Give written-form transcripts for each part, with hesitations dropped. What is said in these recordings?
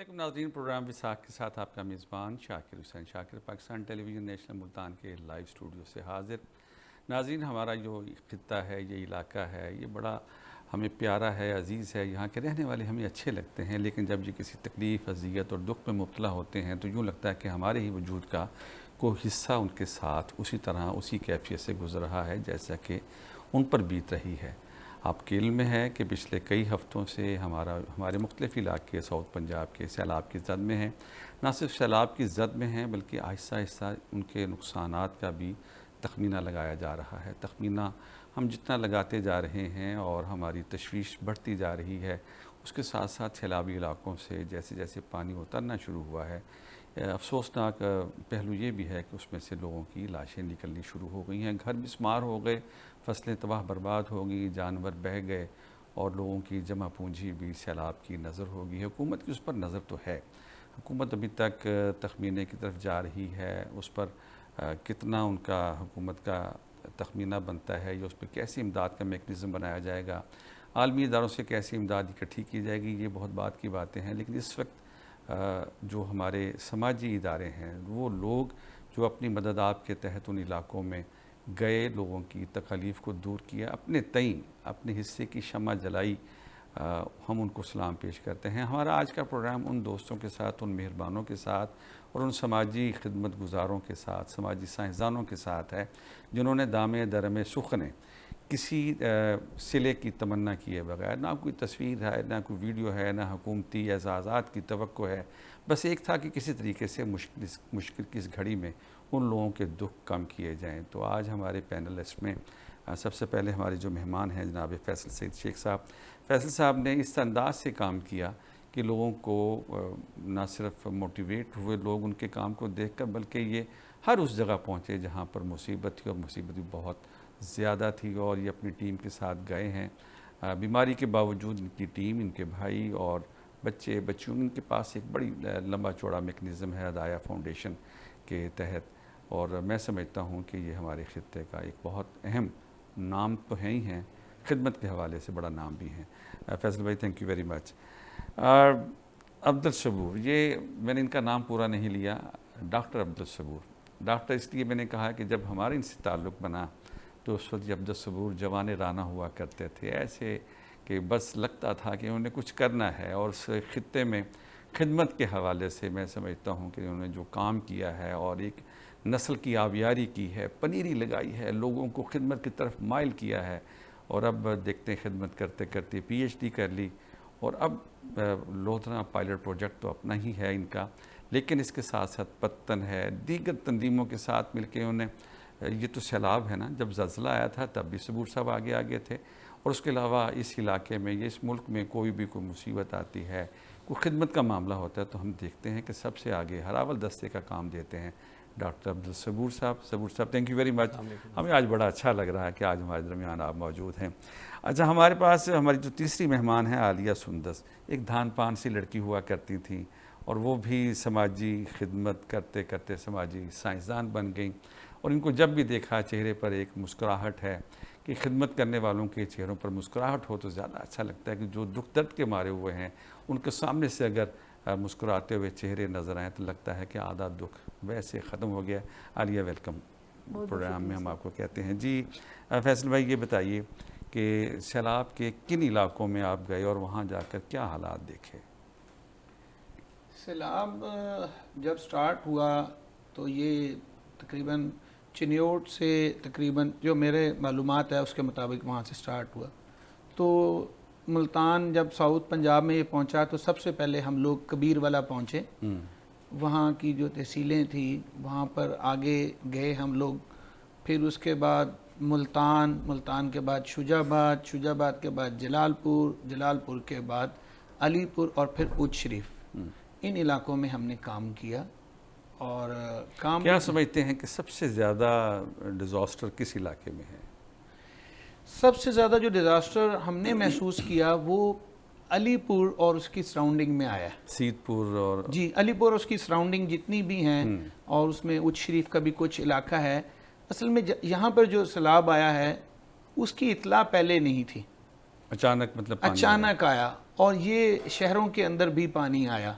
علیکم ناظرین، پروگرام وساخ کے ساتھ آپ کا میزبان شاکر حسین شاکر پاکستان ٹیلی ویژن نیشنل ملتان کے لائیو اسٹوڈیو سے حاضر۔ ناظرین، ہمارا جو خطہ ہے، یہ علاقہ ہے، یہ بڑا ہمیں پیارا ہے، عزیز ہے، یہاں کے رہنے والے ہمیں اچھے لگتے ہیں، لیکن جب یہ کسی تکلیف، اذیت اور دکھ میں مبتلا ہوتے ہیں تو یوں لگتا ہے کہ ہمارے ہی وجود کا کوئی حصہ ان کے ساتھ اسی طرح اسی کیفیت سے گزر رہا ہے جیسا کہ ان پر بیت رہی ہے۔ آپ کے علم میں ہے کہ پچھلے کئی ہفتوں سے ہمارے مختلف علاقے ساؤتھ پنجاب کے سیلاب کی زد میں ہیں۔ نہ صرف سیلاب کی زد میں ہیں بلکہ آہستہ آہستہ ان کے نقصانات کا بھی تخمینہ لگایا جا رہا ہے۔ تخمینہ ہم جتنا لگاتے جا رہے ہیں اور ہماری تشویش بڑھتی جا رہی ہے، اس کے ساتھ ساتھ سیلابی علاقوں سے جیسے جیسے پانی اترنا شروع ہوا ہے، افسوسناک پہلو یہ بھی ہے کہ اس میں سے لوگوں کی لاشیں نکلنی شروع ہو گئی ہیں، گھر مسمار ہو گئے، فصلیں تباہ برباد ہو گئی، جانور بہہ گئے اور لوگوں کی جمع پونجی بھی سیلاب کی نظر ہوگی۔ حکومت کی اس پر نظر تو ہے، حکومت ابھی تک تخمینے کی طرف جا رہی ہے، اس پر کتنا ان کا حکومت کا تخمینہ بنتا ہے یا اس پہ کیسی امداد کا میکنزم بنایا جائے گا، عالمی اداروں سے کیسی امداد اکٹھی کی جائے گی، یہ بہت بات کی باتیں ہیں۔ لیکن اس وقت جو ہمارے سماجی ادارے ہیں، وہ لوگ جو اپنی مدد آپ کے تحت ان علاقوں میں گئے، لوگوں کی تکالیف کو دور کیا، اپنے تئیں اپنے حصے کی شمع جلائی، ہم ان کو سلام پیش کرتے ہیں۔ ہمارا آج کا پروگرام ان دوستوں کے ساتھ، ان مہربانوں کے ساتھ اور ان سماجی خدمت گزاروں کے ساتھ، سماجی سائنسدانوں کے ساتھ ہے جنہوں نے دامِ درم سخن کسی صلے کی تمنا کیے بغیر، نہ کوئی تصویر ہے، نہ کوئی ویڈیو ہے، نہ حکومتی اعزازات کی توقع ہے، بس ایک تھا کہ کسی طریقے سے مشکل کی اس گھڑی میں ان لوگوں کے دکھ کم کیے جائیں۔ تو آج ہمارے پینلسٹ میں سب سے پہلے ہمارے جو مہمان ہیں جناب فیصل سعید شیخ صاحب، فیصل صاحب نے اس انداز سے کام کیا کہ لوگوں کو نہ صرف موٹیویٹ ہوئے لوگ ان کے کام کو دیکھ کر، بلکہ یہ ہر اس جگہ پہنچے جہاں پر مصیبت تھی، اور مصیبت بھی بہت زیادہ تھی، اور یہ اپنی ٹیم کے ساتھ گئے ہیں۔ بیماری کے باوجود ان کی ٹیم، ان کے بھائی اور بچیوں، ان کے پاس ایک بڑی لمبا چوڑا میکنزم ہے ہدایہ فاؤنڈیشن کے تحت، اور میں سمجھتا ہوں کہ یہ ہمارے خطے کا ایک بہت اہم نام تو ہے ہی ہیں، خدمت کے حوالے سے بڑا نام بھی ہیں۔ فیصل بھائی، thank you very much. Abdul Saboor, یہ میں نے ان کا نام پورا نہیں لیا، ڈاکٹر عبدالصبور۔ ڈاکٹر اس لیے میں نے کہا کہ جب ہمارے ان سے تعلق بنا تو اس وقت عبدالصبور جوان رانا ہوا کرتے تھے، ایسے کہ بس لگتا تھا کہ انہوں نے کچھ کرنا ہے، اور اس خطے میں خدمت کے حوالے سے میں سمجھتا ہوں کہ انہوں نے جو کام کیا ہے اور ایک نسل کی آبیاری کی ہے، پنیری لگائی ہے، لوگوں کو خدمت کی طرف مائل کیا ہے، اور اب دیکھتے ہیں خدمت کرتے کرتے پی ایچ ڈی کر لی، اور اب لودھنا پائلٹ پروجیکٹ تو اپنا ہی ہے ان کا، لیکن اس کے ساتھ ساتھ پتن ہے، دیگر تنظیموں کے ساتھ مل کے انہیں، یہ تو سیلاب ہے نا، جب زلزلہ آیا تھا تب بھی صبور صاحب آگے تھے، اور اس کے علاوہ اس علاقے میں، اس ملک میں کوئی بھی کوئی مصیبت آتی ہے، کوئی خدمت کا معاملہ ہوتا ہے تو ہم دیکھتے ہیں کہ سب سے آگے ہراول دستے کا کام دیتے ہیں ڈاکٹر عبدالصبور صاحب۔ صبور صاحب، تھینک یو ویری مچ۔ ہمیں آج بڑا اچھا لگ رہا ہے کہ آج ہمارے درمیان آپ موجود ہیں۔ اچھا، ہمارے پاس ہماری جو تیسری مہمان ہیں عالیہ سندس، ایک دھان پان سی لڑکی ہوا کرتی تھیں، اور وہ بھی سماجی خدمت کرتے کرتے سماجی سائنسدان بن گئیں، اور ان کو جب بھی دیکھا چہرے پر ایک مسکراہٹ ہے، کہ خدمت کرنے والوں کے چہروں پر مسکراہٹ ہو تو زیادہ اچھا لگتا ہے، کہ جو دکھ درد کے مارے ہوئے ہیں ان کے سامنے سے اگر مسکراتے ہوئے چہرے نظر آئیں تو لگتا ہے کہ آدھا دکھ ویسے ختم ہو گیا۔ عالیہ، ویلکم پروگرام میں ہم آپ کو کہتے ہیں۔ جی فیصل بھائی، یہ بتائیے کہ سیلاب کے کن علاقوں میں آپ گئے اور وہاں جا کر کیا حالات دیکھے؟ سیلاب جب سٹارٹ ہوا تو یہ تقریباً چنیوٹ سے، تقریباً جو میرے معلومات ہے اس کے مطابق وہاں سے سٹارٹ ہوا، تو ملتان جب ساؤتھ پنجاب میں یہ پہنچا تو سب سے پہلے ہم لوگ کبیر والا پہنچے، وہاں کی جو تحصیلیں تھیں وہاں پر آگے گئے ہم لوگ، پھر اس کے بعد ملتان کے بعد شجاباد کے بعد جلال پور کے بعد علی پور، اور پھر اچ شریف۔ ان علاقوں میں ہم نے کام کیا، اور کام کیا سمجھتے ہیں کہ سب سے زیادہ ڈیزاسٹر کس علاقے میں ہے؟ سب سے زیادہ جو ڈیزاسٹر ہم نے محسوس کیا وہ علی پور اور اس کی سراؤنڈنگ میں آیا ہے۔ سید پور اور جی، علی پور اور اس کی سراؤنڈنگ جتنی بھی ہیں، اور اس میں اچ شریف کا بھی کچھ علاقہ ہے۔ اصل میں یہاں پر جو سیلاب آیا ہے اس کی اطلاع پہلے نہیں تھی، اچانک، مطلب اچانک آیا، اور یہ شہروں کے اندر بھی پانی آیا،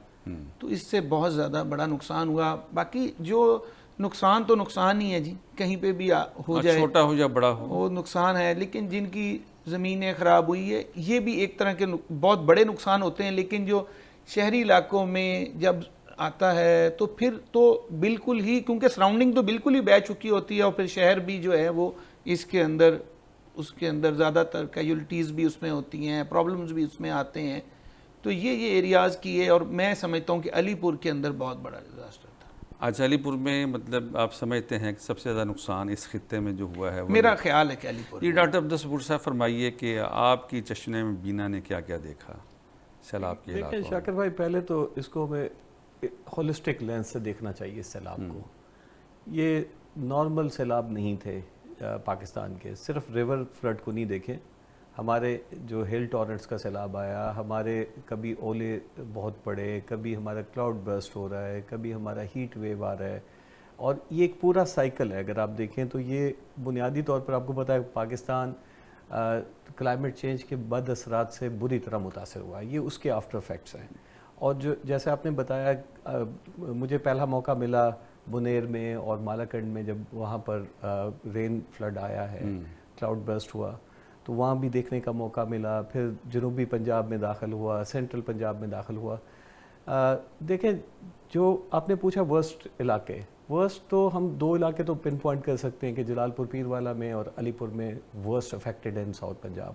تو اس سے بہت زیادہ بڑا نقصان ہوا. باقی جو نقصان تو نقصان ہی ہے جی, کہیں پہ بھی ہو جائے, چھوٹا ہو یا بڑا ہو, وہ نقصان ہے. لیکن جن کی زمینیں خراب ہوئی ہے یہ بھی ایک طرح کے بہت بڑے نقصان ہوتے ہیں. لیکن جو شہری علاقوں میں جب آتا ہے تو پھر تو بالکل ہی, کیونکہ سراؤنڈنگ تو بالکل ہی بہہ چکی ہوتی ہے, اور پھر شہر بھی جو ہے وہ اس کے اندر زیادہ تر کیجولٹیز بھی اس میں ہوتی ہیں, پرابلمز بھی اس میں آتے ہیں. تو یہ ایریاز کی ہے, اور میں سمجھتا ہوں کہ علی پور کے اندر بہت بڑا ڈیزاسٹر تھا. آج علی پور میں مطلب آپ سمجھتے ہیں کہ سب سے زیادہ نقصان اس خطے میں جو ہوا ہے, میرا خیال ہے کہ علی پور. یہ ڈاکٹر عبدالصبور صاحب فرمائیے کہ آپ کی چشمے میں بینا نے کیا کیا دیکھا سیلاب کے علاقوں میں؟ دیکھیں شاکر بھائی, پہلے تو اس کو ہمیں ہولسٹک لینس سے دیکھنا چاہیے اس سیلاب کو. یہ نارمل سیلاب نہیں تھے پاکستان کے, صرف ریور فلڈ کو نہیں دیکھیں, ہمارے جو ہل ٹورنٹس کا سیلاب آیا, ہمارے کبھی اولے بہت پڑے, کبھی ہمارا کلاؤڈ برسٹ ہو رہا ہے, کبھی ہمارا ہیٹ ویو آ رہا ہے, اور یہ ایک پورا سائیکل ہے. اگر آپ دیکھیں تو یہ بنیادی طور پر آپ کو پتہ ہے پاکستان کلائمیٹ چینج کے بد اثرات سے بری طرح متاثر ہوا ہے, یہ اس کے آفٹر افیکٹس ہیں. اور جو جیسے آپ نے بتایا, مجھے پہلا موقع ملا بنیر میں اور مالاکنڈ میں, جب وہاں پر رین فلڈ آیا ہے, کلاؤڈ برسٹ ہوا, تو وہاں بھی دیکھنے کا موقع ملا. پھر جنوبی پنجاب میں داخل ہوا, سینٹرل پنجاب میں داخل ہوا. دیکھیں جو آپ نے پوچھا ورسٹ علاقے, ورسٹ تو ہم دو علاقے تو پن پوائنٹ کر سکتے ہیں کہ جلال پور پیروالا میں اور علی پور میں worst affected in South Punjab.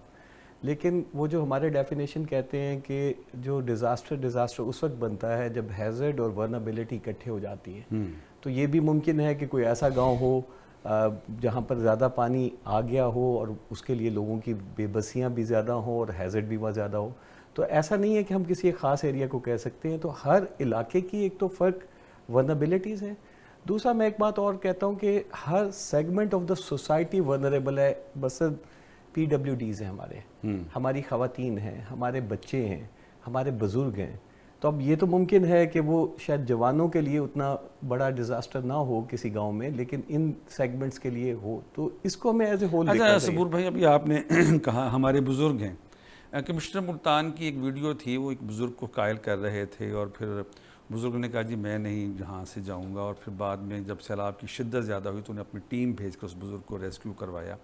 لیکن وہ جو ہمارے ڈیفینیشن کہتے ہیں کہ جو ڈیزاسٹر اس وقت بنتا ہے جب ہیزرڈ اور ورنیبلٹی اکٹھے ہو جاتی ہیں. تو یہ بھی ممکن ہے کہ کوئی ایسا گاؤں ہو جہاں پر زیادہ پانی آ گیا ہو اور اس کے لیے لوگوں کی بے بسیاں بھی زیادہ ہوں اور ہیزرڈ بھی وہاں زیادہ ہو. تو ایسا نہیں ہے کہ ہم کسی ایک خاص ایریا کو کہہ سکتے ہیں. تو ہر علاقے کی ایک تو فرق ورنیبلٹیز ہیں. دوسرا میں ایک بات اور کہتا ہوں کہ ہر سیگمنٹ آف دا سوسائٹی ورنریبل ہے. بس پی ڈبلیو ڈیز ہیں ہمارے, ہماری خواتین ہیں, ہمارے بچے ہیں, ہمارے بزرگ ہیں. تو اب یہ تو ممکن ہے کہ وہ شاید جوانوں کے لیے اتنا بڑا ڈیزاسٹر نہ ہو کسی گاؤں میں, لیکن ان سیگمنٹس کے لیے ہو. تو اس کو ہمیں ایز اے ہول دیکھنا چاہیے. صبور بھائی, ابھی آپ نے کہا ہمارے بزرگ ہیں, کمشنر ملتان کی ایک ویڈیو تھی, وہ ایک بزرگ کو قائل کر رہے تھے, اور پھر بزرگ نے کہا جی میں نہیں جہاں سے جاؤں گا. اور پھر بعد میں جب سیلاب کی شدت زیادہ ہوئی تو انہیں اپنی ٹیم بھیج کر اس بزرگ کو ریسکیو کروایا.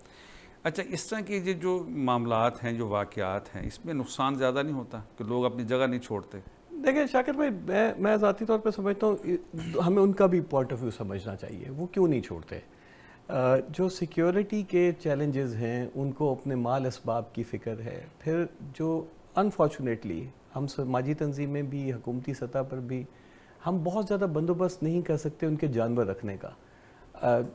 اچھا, اس طرح کے جو معاملات ہیں, جو واقعات ہیں, اس میں نقصان زیادہ نہیں ہوتا کہ لوگ اپنی جگہ نہیں چھوڑتے؟ دیکھیں شاکر بھائی, میں ذاتی طور پہ سمجھتا ہوں ہمیں ان کا بھی پوائنٹ آف ویو سمجھنا چاہیے. وہ کیوں نہیں چھوڑتے؟ جو سیکیورٹی کے چیلنجز ہیں ان کو اپنے مال اسباب کی فکر ہے. پھر جو انفارچونیٹلی ہم سماجی تنظیمیں بھی, حکومتی سطح پر بھی, ہم بہت زیادہ بندوبست نہیں کر سکتے ان کے جانور رکھنے کا.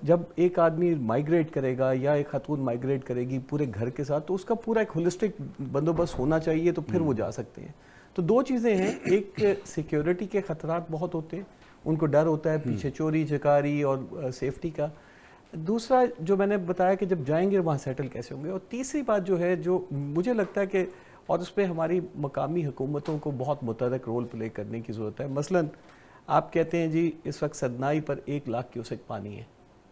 جب ایک آدمی مائیگریٹ کرے گا یا ایک خاتون مائیگریٹ کرے گی پورے گھر کے ساتھ, تو اس کا پورا ایک ہولسٹک بندوبست ہونا چاہیے, تو پھر وہ جا سکتے ہیں. تو دو چیزیں ہیں, ایک سیکیورٹی کے خطرات بہت ہوتے ہیں, ان کو ڈر ہوتا ہے پیچھے چوری چکاری اور سیفٹی کا. دوسرا جو میں نے بتایا کہ جب جائیں گے وہاں سیٹل کیسے ہوں گے. اور تیسری بات جو ہے, جو مجھے لگتا ہے کہ اور اس پہ ہماری مقامی حکومتوں کو بہت متحرک رول پلے کرنے کی ضرورت ہے. مثلا آپ کہتے ہیں جی اس وقت سدنائی پر 1 لاکھ کیوسک پانی ہے.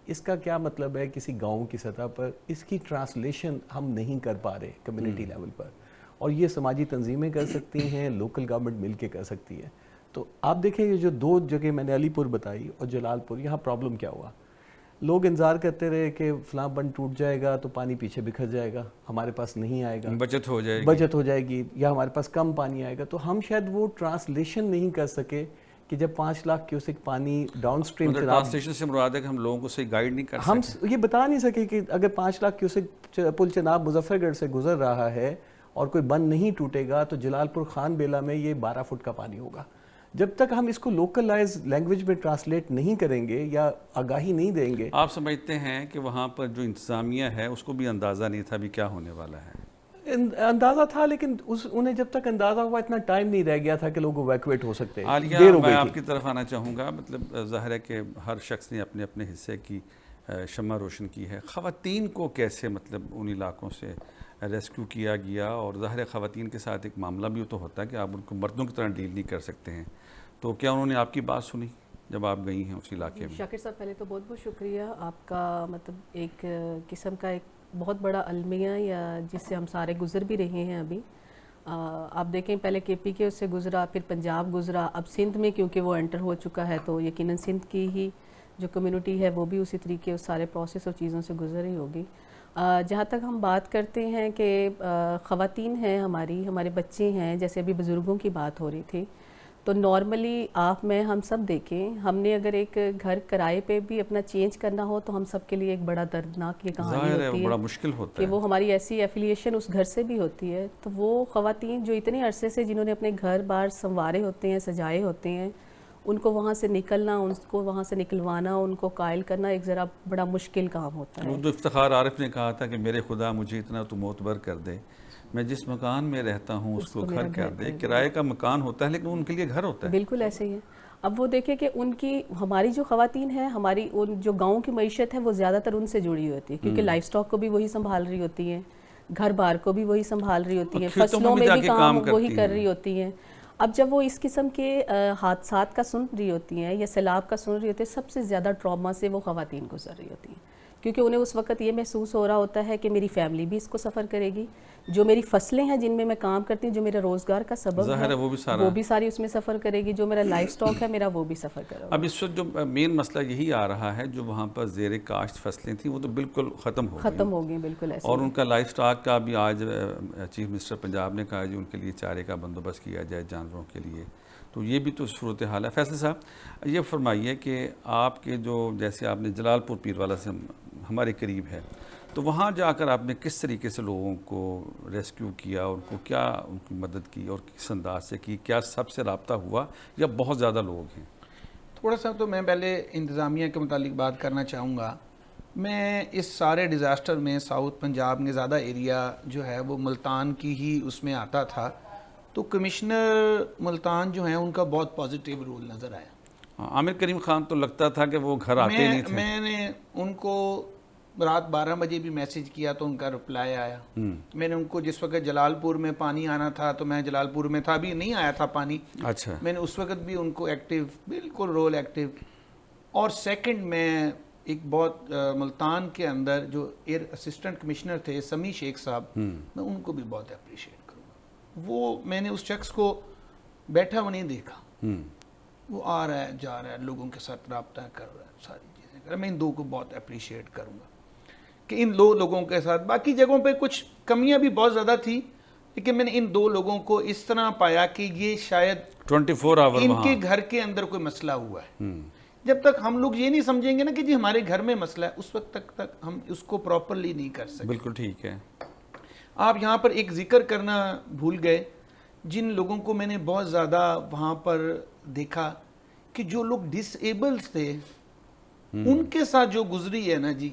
اس کا کیا مطلب ہے کسی گاؤں کی سطح پر؟ اس کی ٹرانسلیشن ہم نہیں کر پا رہے کمیونٹی لیول پر, اور یہ سماجی تنظیمیں کر سکتی ہیں, لوکل گورنمنٹ مل کے کر سکتی ہے. تو آپ دیکھیں یہ جو 2 جگہ میں نے علی پور بتائی اور جلال پور, یہاں پرابلم کیا ہوا؟ لوگ انتظار کرتے رہے کہ فلاں بند ٹوٹ جائے گا تو پانی پیچھے بکھر جائے گا, ہمارے پاس نہیں آئے گا, بچت ہو جائے گی, یا ہمارے پاس کم پانی آئے گا. تو ہم شاید وہ ٹرانسلیشن نہیں کر سکے کہ جب 5 لاکھ کیوسک پانی ڈاؤن سٹریم ٹرانسلیشن سے مراد ہے کہ ہم لوگوں کو صحیح گائیڈ نہیں کر سکے. ہم یہ بتا نہیں سکے کہ اگر 5 لاکھ کیوسک پل چناب مظفر گڑھ سے گزر رہا ہے اور کوئی بند نہیں ٹوٹے گا تو جلال پور خان بیلا میں یہ 12 فٹ کا پانی ہوگا. جب تک ہم اس کو لوکلائز لینگویج میں ٹرانسلیٹ نہیں کریں گے یا آگاہی نہیں دیں گے. آپ سمجھتے ہیں کہ وہاں پر جو انتظامیہ ہے اس کو بھی اندازہ نہیں تھا بھی کیا ہونے والا ہے؟ اندازہ تھا, لیکن انہیں جب تک اندازہ ہوا اتنا ٹائم نہیں رہ گیا تھا کہ لوگ ایویکویٹ ہو سکتے. عالیہ, میں آپ کی طرف آنا چاہوں گا. مطلب ظاہر ہے کہ ہر شخص نے اپنے اپنے حصے کی شمع روشن کی ہے. خواتین کو کیسے مطلب ان علاقوں سے ریسکیو کیا گیا؟ اور ظاہر ہے خواتین کے ساتھ ایک معاملہ بھی تو ہوتا ہے کہ آپ ان کو مردوں کی طرح ڈیل نہیں کر سکتے ہیں. تو کیا انہوں نے آپ کی بات سنی جب آپ گئی ہیں اس علاقے میں؟ شاکر صاحب, پہلے تو بہت بہت شکریہ آپ کا. مطلب ایک قسم کا ایک بہت بڑا المیہ یا جس سے ہم سارے گزر بھی رہے ہیں ابھی, آپ دیکھیں پہلے KPK اس سے گزرا، پھر پنجاب گزرا، اب سندھ میں کیونکہ وہ انٹر ہو چکا ہے تو یقیناً سندھ کی ہی جو کمیونٹی ہے وہ بھی اسی طریقے اس سارے پروسیس اور چیزوں سے گزر رہی ہوگی۔ جہاں تک ہم بات کرتے ہیں کہ خواتین ہیں ہمارے بچے ہیں، جیسے ابھی بزرگوں کی بات ہو رہی تھی، تو نارملی آپ میں ہم سب دیکھیں، ہم نے اگر ایک گھر کرائے پہ بھی اپنا چینج کرنا ہو تو ہم سب کے لیے ایک بڑا دردناک یہ کہانی ہوتی ہے بڑا مشکل ہوتا کہ ہے وہ ہماری ایسی ایفیلیشن اس گھر سے بھی ہوتی ہے۔ تو وہ خواتین جو اتنے عرصے سے جنہوں نے اپنے گھر بار سنوارے ہوتے ہیں، سجائے ہوتے ہیں، ان کو وہاں سے نکلنا، ان کو وہاں سے نکلوانا، ان کو قائل کرنا ایک ذرا بڑا مشکل کام ہوتا ہے۔ وہ تو افتخار عارف نے کہا تھا کہ میرے خدا مجھے اتنا تو معتبر کر دے، میں جس مکان میں رہتا ہوں اس کو گھر کر دے۔ کرائے کا مکان ہوتا ہے لیکن ان کے لیے گھر ہوتا ہے۔ بالکل ایسے ہی ہے۔ اب وہ دیکھیں کہ ان کی ہماری جو خواتین ہیں، ہماری ان جو گاؤں کی معیشت ہے وہ زیادہ تر ان سے جڑی ہوتی ہے، کیونکہ لائف سٹاک کو بھی وہی سنبھال رہی ہوتی ہیں، گھر بار کو بھی وہی سنبھال رہی ہوتی ہیں، فصلوں میں بھی کام وہی کر رہی ہوتی ہیں۔ اب جب وہ اس قسم کے حادثات کا سن رہی ہوتی ہیں یا سیلاب کا سن رہی ہوتی ہیں، سب سے زیادہ ٹراما سے وہ خواتین گزر رہی ہوتی ہیں، کیونکہ انہیں اس وقت یہ محسوس ہو رہا ہوتا ہے کہ میری فیملی بھی اس کو سفر کرے گی، جو میری فصلیں ہیں جن میں میں کام کرتی ہوں، جو میرا روزگار کا سبب ہے وہ بھی ساری اس میں سفر کرے گی، جو میرا لائف سٹاک ہے میرا وہ بھی سفر کرے گا۔ اب اس وقت جو مین مسئلہ یہی آ رہا ہے، جو وہاں پر زیر کاشت فصلیں تھیں وہ تو بالکل ختم ہو گئی بالکل ایسے، اور ان کا لائف سٹاک کا بھی آج چیف منسٹر پنجاب نے کہا جو ان کے لیے چارے کا بندوبست کیا جائے جانوروں کے لیے، تو یہ بھی تو صورتحال ہے۔ فیصل صاحب یہ فرمائیے کہ آپ کے جو جیسے آپ نے جلال پور پیروالا سے ہمارے قریب ہے، تو وہاں جا کر آپ نے کس طریقے سے لوگوں کو ریسکیو کیا، اور ان کو کیا ان کی مدد کی اور کس انداز سے کی؟ کیا سب سے رابطہ ہوا یا بہت زیادہ لوگ ہیں؟ تھوڑا سا تو میں پہلے انتظامیہ کے متعلق بات کرنا چاہوں گا۔ میں اس سارے ڈیزاسٹر میں ساؤتھ پنجاب میں زیادہ ایریا جو ہے وہ ملتان کی ہی اس میں آتا تھا، تو کمشنر ملتان جو ہیں ان کا بہت پازیٹیو رول نظر آیا۔ عامر کریم خان تو لگتا تھا کہ وہ گھر آتے نہیں تھے۔ میں نے ان کو رات 12 بجے بھی میسج کیا تو ان کا رپلائی آیا۔ میں نے ان کو جس وقت جلال پور میں پانی آنا تھا تو میں جلال پور میں تھا، بھی نہیں آیا تھا پانی، اچھا، میں نے اس وقت بھی ان کو ایکٹیو، بالکل رول ایکٹیو۔ اور سیکنڈ میں ایک بہت ملتان کے اندر جو اسسٹنٹ کمشنر تھے سمی شیخ صاحب، میں ان کو بھی بہت اپریشیٹ کروں گا۔ وہ میں نے اس شخص کو بیٹھا وہ نہیں دیکھا، وہ آ رہا ہے جا رہا ہے، لوگوں کے ساتھ رابطہ کر رہا ہے، ساری چیزیں کر رہا ہے۔ میں ان دو کو بہت اپریشیٹ کروں گا کہ ان دو لوگوں کے ساتھ، باقی جگہوں پہ کچھ کمیاں بھی بہت زیادہ تھی، لیکن میں نے ان دو لوگوں کو اس طرح پایا کہ یہ شاید 24 آور ان کے گھر کے اندر کوئی مسئلہ ہوا ہے۔ جب تک ہم لوگ یہ نہیں سمجھیں گے نا کہ جی ہمارے گھر میں مسئلہ ہے، اس وقت تک ہم اس کو پراپرلی نہیں کر سکتے۔ بالکل ٹھیک ہے۔ آپ یہاں پر ایک ذکر کرنا بھول گئے، جن لوگوں کو میں نے بہت زیادہ وہاں پر دیکھا کہ جو لوگ ڈس ایبلز تھے، ان کے ساتھ جو گزری ہے نا جی،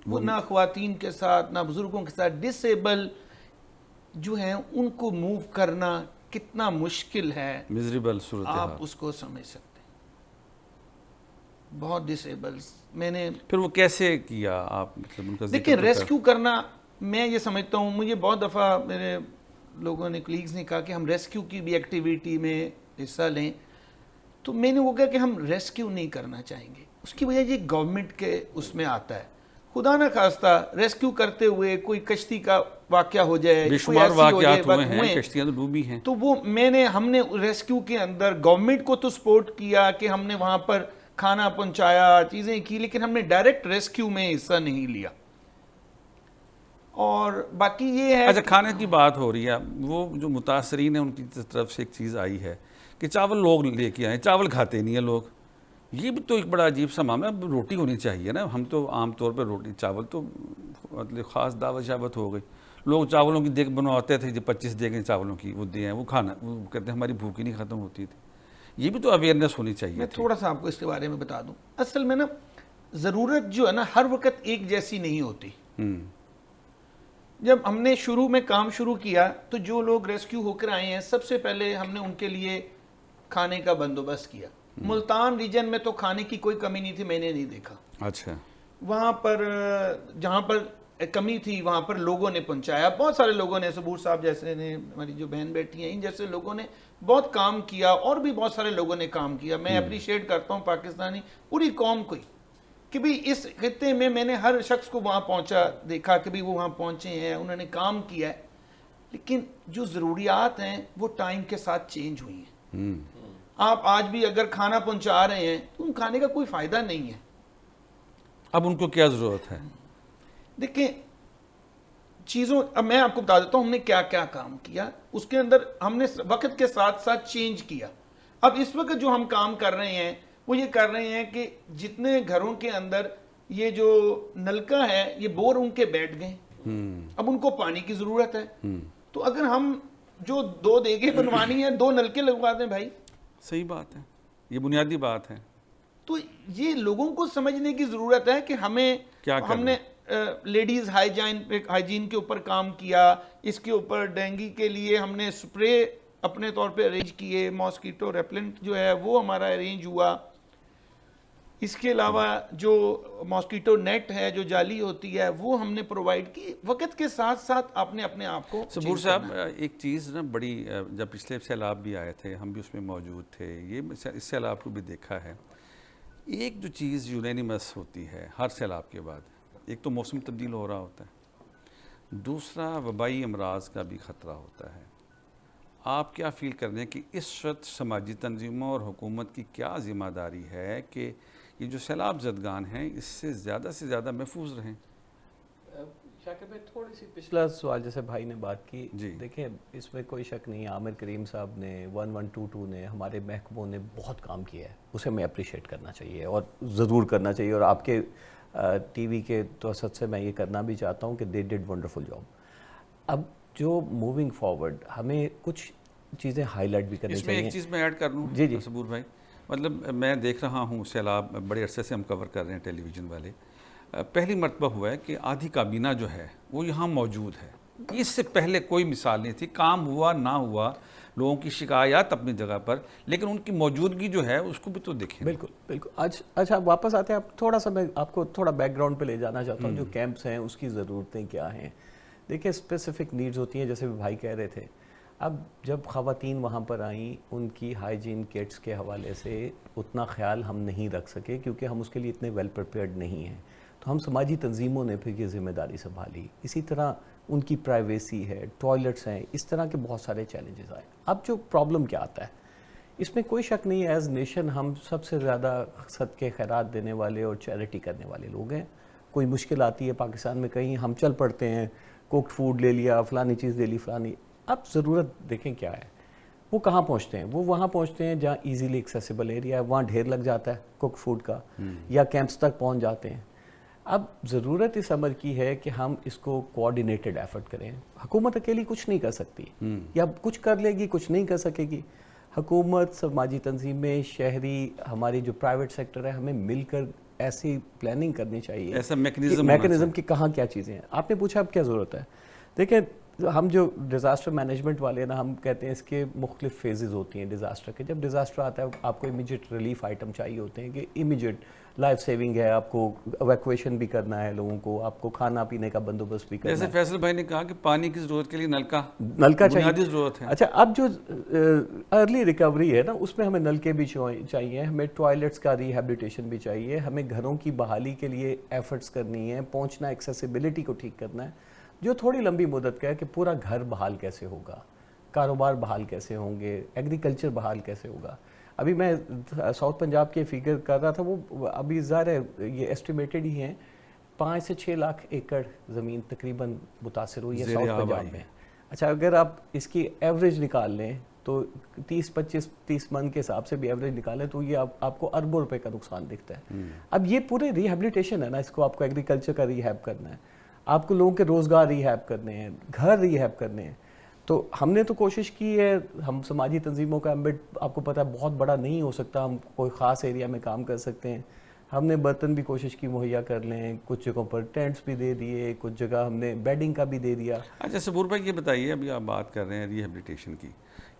وہ نہ خواتین کے ساتھ نہ بزرگوں کے ساتھ، ڈس ایبل جو ہیں ان کو موو کرنا کتنا مشکل ہے، میزریبل صورتحال، آپ اس کو سمجھ سکتے ہیں۔ بہت ڈس ایبلز میں نے پھر وہ کیسے کیا آپ؟ مطلب ان کا دیکھیں ریسکیو کرنا، میں یہ سمجھتا ہوں، مجھے بہت دفعہ میرے لوگوں نے کلیگز نے کہا کہ ہم ریسکیو کی بھی ایکٹیویٹی میں حصہ لیں، تو میں نے وہ کہا کہ ہم ریسکیو نہیں کرنا چاہیں گے۔ اس کی وجہ یہ گورنمنٹ کے اس میں آتا ہے، خدا نہ خواستہ ریسکیو کرتے ہوئے کوئی کشتی کا واقعہ ہو جائے، بے شمار واقعات ہوئے ہیں، کشتیاں تو ڈوبی ہیں، تو وہ ہم نے ریسکیو کے اندر گورنمنٹ کو تو سپورٹ کیا کہ ہم نے وہاں پر کھانا پہنچایا، چیزیں کی، لیکن ہم نے ڈائریکٹ ریسکیو میں حصہ نہیں لیا۔ اور باقی یہ ہے، اچھا کھانے کی بات ہو رہی ہے، وہ جو متاثرین ہیں ان کی طرف سے ایک چیز آئی ہے کہ چاول لوگ لے کے آئے، چاول کھاتے نہیں ہیں لوگ، یہ بھی تو ایک بڑا عجیب سا معاملہ ہے۔ روٹی ہونی چاہیے نا، ہم تو عام طور پہ روٹی چاول تو مطلب خاص دعوت شعبت ہو گئی، لوگ چاولوں کی دیگ بنواتے تھے، جو 25 دیگیں چاولوں کی وہ دیں وہ کھانا، وہ کہتے ہیں ہماری بھوک ہی نہیں ختم ہوتی تھی۔ یہ بھی تو اویئرنیس ہونی چاہیے۔ میں تھوڑا سا آپ کو اس کے بارے میں بتا دوں، اصل میں نا ضرورت جو ہے نا ہر وقت ایک جیسی نہیں ہوتی۔ جب ہم نے شروع میں کام شروع کیا تو جو لوگ ریسکیو ہو کر آئے ہیں، سب سے پہلے ہم نے ان کے لیے کھانے کا بندوبست کیا۔ ملتان ریجن میں تو کھانے کی کوئی کمی نہیں تھی، میں نے نہیں دیکھا۔ اچھا، وہاں پر جہاں پر کمی تھی وہاں پر لوگوں نے پہنچایا، بہت سارے لوگوں نے، صبور صاحب جیسے نے، ہماری جو بہن بیٹھی ہیں، ان جیسے لوگوں نے بہت کام کیا، اور بھی بہت سارے لوگوں نے کام کیا۔ میں اپریشیٹ کرتا ہوں پاکستانی پوری قوم کو کہ بھی اس خطے میں نے ہر شخص کو وہاں پہنچا دیکھا کہ بھی وہ وہاں پہنچے ہیں، انہوں نے کام کیا ہے۔ لیکن جو ضروریات ہیں وہ ٹائم کے ساتھ چینج ہوئی ہیں. آپ آج بھی اگر کھانا پہنچا رہے ہیں تو ان کھانے کا کوئی فائدہ نہیں ہے. اب ان کو کیا ضرورت ہے؟ دیکھیں چیزوں، اب میں آپ کو بتا دیتا ہوں ہم نے کیا کیا کام کیا. اس کے اندر ہم نے وقت کے ساتھ ساتھ چینج کیا. اب اس وقت جو ہم کام کر رہے ہیں وہ یہ کر رہے ہیں کہ جتنے گھروں کے اندر یہ جو نلکا ہے یہ بور ان کے بیٹھ گئے، اب ان کو پانی کی ضرورت ہے. تو اگر ہم جو 2 دیگیں بنوانی ہیں 2 نلکے لگوا دیں بھائی. صحیح بات ہے، یہ بنیادی بات ہے. تو یہ لوگوں کو سمجھنے کی ضرورت ہے کہ ہمیں کیا ہم نے لیڈیز ہائیجین کے اوپر کام کیا. اس کے اوپر ڈینگی کے لیے ہم نے سپرے اپنے طور پہ ارینج کیے، ماسکیٹو ریپلنٹ جو ہے وہ ہمارا ارینج ہوا. اس کے علاوہ جو ماسکیٹو نیٹ ہے جو جالی ہوتی ہے وہ ہم نے پرووائڈ کی. وقت کے ساتھ ساتھ آپ نے اپنے آپ کو صبور صاحب ایک چیز نا بڑی، جب پچھلے سیلاب بھی آئے تھے ہم بھی اس میں موجود تھے، یہ اس سیلاب کو بھی دیکھا ہے. ایک جو چیز یونینیمس ہوتی ہے ہر سیلاب کے بعد، ایک تو موسم تبدیل ہو رہا ہوتا ہے، دوسرا وبائی امراض کا بھی خطرہ ہوتا ہے. آپ کیا فیل کر رہے ہیں کہ اس وقت سماجی تنظیموں اور حکومت کی کیا ذمہ داری ہے کہ یہ جو سیلاب زدگان ہیں اس سے زیادہ محفوظ رہیں؟ شاکر بھائی تھوڑی سی پچھلا سوال جیسے بھائی نے بات کی، جی دیکھیں اس میں کوئی شک نہیں، عامر کریم صاحب نے 1122 نے ہمارے محکموں نے بہت کام کیا ہے، اسے میں اپریشیٹ کرنا چاہیے اور ضرور کرنا چاہیے. اور آپ کے ٹی وی کے توسط سے میں یہ کرنا بھی چاہتا ہوں کہ دے ڈڈ ونڈرفل جاب. اب جو موونگ فارورڈ ہمیں کچھ چیزیں ہائی لائٹ بھی کرنی اس میں چاہیے. ایک چیز میں ایڈ کر لوں جی صبور بھائی، مطلب میں دیکھ رہا ہوں سیلاب بڑے عرصے سے ہم کور کر رہے ہیں ٹیلی ویژن والے. پہلی مرتبہ ہوا ہے کہ آدھی کابینہ جو ہے وہ یہاں موجود ہے. اس سے پہلے کوئی مثال نہیں تھی. کام ہوا نہ ہوا، لوگوں کی شکایات اپنی جگہ پر، لیکن ان کی موجودگی جو ہے اس کو بھی تو دیکھیں. بالکل. اچھا واپس آتے ہیں، تھوڑا سا میں آپ کو تھوڑا بیک گراؤنڈ پہ لے جانا چاہتا ہوں. جو کیمپس ہیں اس کی ضرورتیں کیا ہیں؟ دیکھیں اسپیسیفک نیڈز ہوتی ہیں جیسے بھائی کہہ رہے تھے. اب جب خواتین وہاں پر آئیں ان کی ہائیجین کٹس کے حوالے سے اتنا خیال ہم نہیں رکھ سکے کیونکہ ہم اس کے لیے اتنے ویل پریپیئرڈ نہیں ہیں. تو ہم سماجی تنظیموں نے پھر یہ ذمہ داری سنبھالی. اسی طرح ان کی پرائیویسی ہے، ٹوائلٹس ہیں، اس طرح کے بہت سارے چیلنجز آئے. اب جو پرابلم کیا آتا ہے اس میں کوئی شک نہیں ہے، ایز نیشن ہم سب سے زیادہ صدقے خیرات دینے والے اور چیریٹی کرنے والے لوگ ہیں. کوئی مشکل آتی ہے پاکستان میں کہیں ہم چل پڑتے ہیں، کوکڈ فوڈ لے لیا، فلانی چیز لے لی فلانی. اب ضرورت دیکھیں کیا ہے، وہ کہاں پہنچتے ہیں؟ وہ وہاں پہنچتے ہیں جہاں ایزیلی ایکسیسیبل ایریا ہے، وہاں ڈھیر لگ جاتا ہے کوک فوڈ کا، یا کیمپس تک پہنچ جاتے ہیں. اب ضرورت اس امر کی ہے کہ ہم اس کو کوآرڈینیٹڈ ایفرٹ کریں. حکومت اکیلی کچھ نہیں کر سکتی، یا کچھ کر لے گی کچھ نہیں کر سکے گی. حکومت، سماجی تنظیمیں، شہری، ہماری جو پرائیویٹ سیکٹر ہے، ہمیں مل کر ایسی پلاننگ کرنی چاہیے، ایسا میکنزم کی کہاں کیا چیزیں ہیں. آپ نے پوچھا اب کیا ضرورت ہے. دیکھیں ہم جو ڈیزاسٹر مینجمنٹ والے ہیں نا، ہم کہتے ہیں اس کے مختلف فیزز ہوتی ہیں ڈیزاسٹر کے. جب ڈیزاسٹر آتا ہے آپ کو امیجیٹ ریلیف آئٹم چاہیے ہوتے ہیں کہ امیجیٹ لائف سیونگ ہے، آپ کو ایویکویشن بھی کرنا ہے لوگوں کو، آپ کو کھانا پینے کا بندوبست بھی کرنا ہے. جیسے فیصل بھائی نے کہا کہ پانی کی ضرورت کے لیے نلکا چاہیے، ضرورت ہے. اچھا اب جو ارلی ریکوری ہے نا اس میں ہمیں نلکے بھی چاہیے، ہمیں ٹوائلٹس کا ریہیبلیٹیشن بھی چاہیے، ہمیں گھروں کی بحالی کے لیے ایفرٹس کرنی ہے، پہنچنا، ایکسیسیبلٹی کو ٹھیک کرنا ہے. جو تھوڑی لمبی مدت کا ہے کہ پورا گھر بحال کیسے ہوگا، کاروبار بحال کیسے ہوں گے، ایگریکلچر بحال کیسے ہوگا. ابھی میں ساؤتھ پنجاب کے فگر کر رہا تھا، وہ ابھی ظاہر ہے یہ ایسٹیمیٹڈ ہی ہیں، 5 سے 6 لاکھ ایکڑ زمین تقریباً متاثر ہوئی ہے ساؤتھ پنجاب میں. اچھا اگر آپ اس کی ایوریج نکال لیں تو 30 من کے حساب سے بھی ایوریج نکالیں تو یہ آپ کو اربوں روپے کا نقصان دکھتا ہے. اب یہ پورے ریہیبلیٹیشن ہے نا، اس کو آپ کو ایگریکلچر کا ریہیب کرنا ہے، آپ کو لوگوں کے روزگار ریہیب کرنے ہیں، گھر ریہیب کرنے ہیں. تو ہم نے تو کوشش کی ہے، ہم سماجی تنظیموں کا ایمبٹ آپ کو پتہ ہے بہت بڑا نہیں ہو سکتا، ہم کوئی خاص ایریا میں کام کر سکتے ہیں. ہم نے برتن بھی کوشش کی مہیا کر لیں، کچھ جگہوں پر ٹینٹس بھی دے دیے، کچھ جگہ ہم نے بیڈنگ کا بھی دے دیا. اچھا صبور بھائی یہ بتائیے، ابھی آپ بات کر رہے ہیں ریہیبلیٹیشن کی،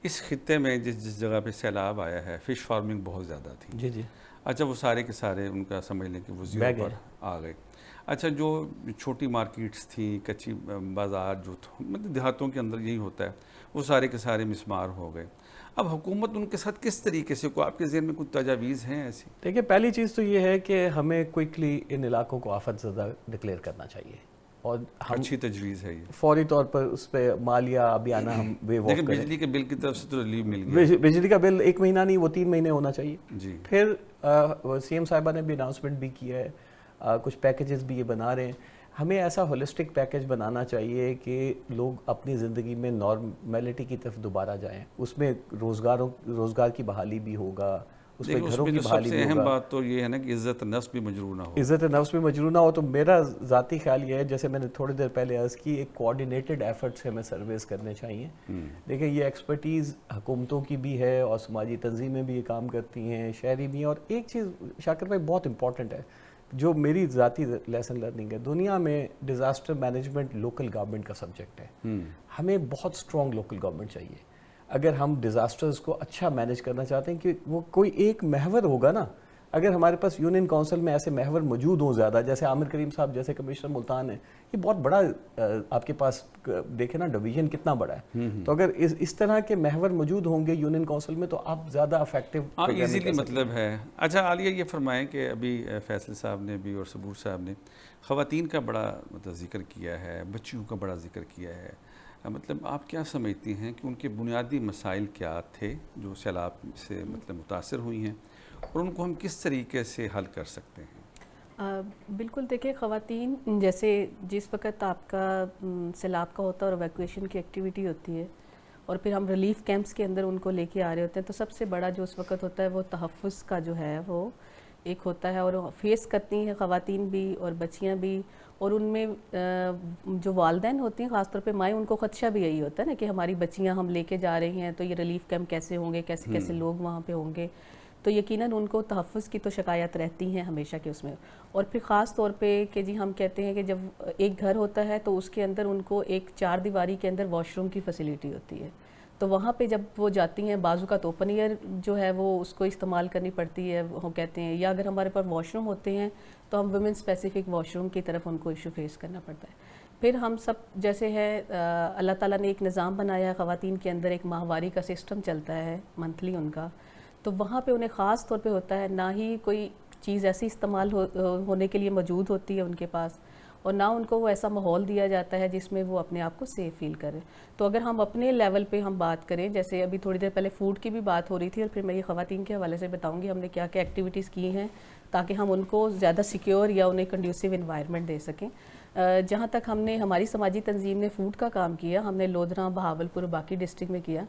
اس خطے میں جس جگہ پہ سیلاب آیا ہے فش فارمنگ بہت زیادہ تھی. جی اچھا وہ سارے کے سارے ان کا سمجھ لیں کہ وہ زیرو پر آ گئے. اچھا جو چھوٹی مارکیٹس تھیں، کچی بازار جو مطلب دیہاتوں کے اندر یہی ہوتا ہے، وہ سارے کے سارے مسمار ہو گئے. اب حکومت ان کے ساتھ کس طریقے سے، آپ کے ذہن میں کچھ تجاویز ہیں ایسی؟ دیکھیں پہلی چیز تو یہ ہے کہ ہمیں کوئکلی ان علاقوں کو آفت زدہ ڈکلیئر کرنا چاہیے اور ہم اچھی تجویز ہے یہ. فوری طور پر اس پہ مالیہ ابیانہ ہم ویو آف لیکن کریں. بجلی کے بل کی طرف سے تو ریلیف مل گیا. بجلی کا بل 1 مہینہ نہیں، وہ 3 مہینے ہونا چاہیے. جی. پھر سی ایم صاحبہ نے بھی اناؤنسمنٹ بھی کیا ہے، کچھ پیکیجز بھی یہ بنا رہے ہیں. ہمیں ایسا ہولسٹک پیکیج بنانا چاہیے کہ لوگ اپنی زندگی میں نارمیلٹی کی طرف دوبارہ جائیں. اس میں روزگار کی بحالی بھی ہوگا، اس میں گھروں کی بحالی بھی ہوگا. سب سے اہم بات تو یہ ہے نا کہ عزت نفس بھی مجروح نہ ہو. عزت نفس بھی مجروح نہ ہو. تو میرا ذاتی خیال یہ ہے، جیسے میں نے تھوڑی دیر پہلے عرض کی، ایک کوآرڈینیٹڈ ایفرٹ سے ہمیں سرویز کرنے چاہیے. دیکھیں یہ ایکسپرٹیز حکومتوں کی بھی ہے اور سماجی تنظیمیں بھی یہ کام کرتی ہیں، شہری بھی ہیں. اور ایک چیز شاکر بھائی بہت امپورٹنٹ ہے، جو میری ذاتی لیسن لرننگ ہے، دنیا میں ڈیزاسٹر مینجمنٹ لوکل گورنمنٹ کا سبجیکٹ ہے. ہمیں بہت اسٹرانگ لوکل گورنمنٹ چاہیے اگر ہم ڈیزاسٹرز کو اچھا مینیج کرنا چاہتے ہیں. کہ وہ کوئی ایک محور ہوگا نا، اگر ہمارے پاس یونین کونسل میں ایسے محور موجود ہوں زیادہ، جیسے عامر کریم صاحب جیسے کمشنر ملتان ہیں، یہ بہت بڑا آپ کے پاس دیکھیں نا ڈویژن کتنا بڑا ہے. تو اگر اس طرح کے محور موجود ہوں گے یونین کونسل میں تو آپ زیادہ افیکٹو ایزیلی مطلب ہے. اچھا عالیہ یہ فرمائیں کہ ابھی فیصل صاحب نے بھی اور صبور صاحب نے خواتین کا بڑا مطلب ذکر کیا ہے، بچیوں کا بڑا ذکر کیا ہے. مطلب آپ کیا سمجھتی ہیں کہ ان کے بنیادی مسائل کیا تھے جو سیلاب سے مطلب متاثر ہوئی ہیں، اور ان کو ہم کس طریقے سے حل کر سکتے ہیں؟ بالکل دیکھیں، خواتین جیسے جس وقت آپ کا سیلاب کا ہوتا ہے اور ایویکویشن کی ایکٹیویٹی ہوتی ہے اور پھر ہم ریلیف کیمپس کے اندر ان کو لے کے آ رہے ہوتے ہیں، تو سب سے بڑا جو اس وقت ہوتا ہے وہ تحفظ کا جو ہے وہ ایک ہوتا ہے. اور فیس کرتی ہیں خواتین بھی اور بچیاں بھی. اور ان میں جو والدین ہوتی ہیں خاص طور پہ مائیں، ان کو خدشہ بھی یہی ہوتا ہے نا کہ ہماری بچیاں ہم لے کے جا رہی ہیں تو یہ ریلیف کیمپ کیسے ہوں گے، کیسے کیسے لوگ وہاں پہ ہوں گے. تو یقیناً ان کو تحفظ کی تو شکایت رہتی ہیں ہمیشہ کے اس میں. اور پھر خاص طور پہ کہ جی ہم کہتے ہیں کہ جب ایک گھر ہوتا ہے تو اس کے اندر ان کو ایک 4 دیواری کے اندر واش روم کی فیسیلیٹی ہوتی ہے. تو وہاں پہ جب وہ جاتی ہیں بعض اوقات اوپن ایئر جو ہے وہ اس کو استعمال کرنی پڑتی ہے وہ کہتے ہیں، یا اگر ہمارے پاس واش روم ہوتے ہیں تو ہم ویمن اسپیسیفک واش روم کی طرف ان کو ایشو فیس کرنا پڑتا ہے. پھر ہم سب جیسے ہے اللہ تعالیٰ نے ایک نظام بنایا ہے خواتین کے اندر، ایک ماہواری کا سسٹم چلتا ہے منتھلی ان کا. تو وہاں پہ انہیں خاص طور پہ ہوتا ہے نہ ہی کوئی چیز ایسی استعمال ہونے کے لیے موجود ہوتی ہے ان کے پاس، اور نہ ان کو وہ ایسا ماحول دیا جاتا ہے جس میں وہ اپنے آپ کو سیف فیل کریں. تو اگر ہم اپنے لیول پہ ہم بات کریں، جیسے ابھی تھوڑی دیر پہلے فوڈ کی بھی بات ہو رہی تھی، اور پھر میں یہ خواتین کے حوالے سے بتاؤں گی ہم نے کیا کیا ایکٹیویٹیز کی ہیں تاکہ ہم ان کو زیادہ سیکیور یا انہیں کنڈیوسیو انوائرمنٹ دے سکیں. جہاں تک ہم نے ہماری سماجی تنظیم نے فوڈ کا کام کیا، ہم نے لودھراں، بہاولپور، باقی ڈسٹرکٹ میں کیا.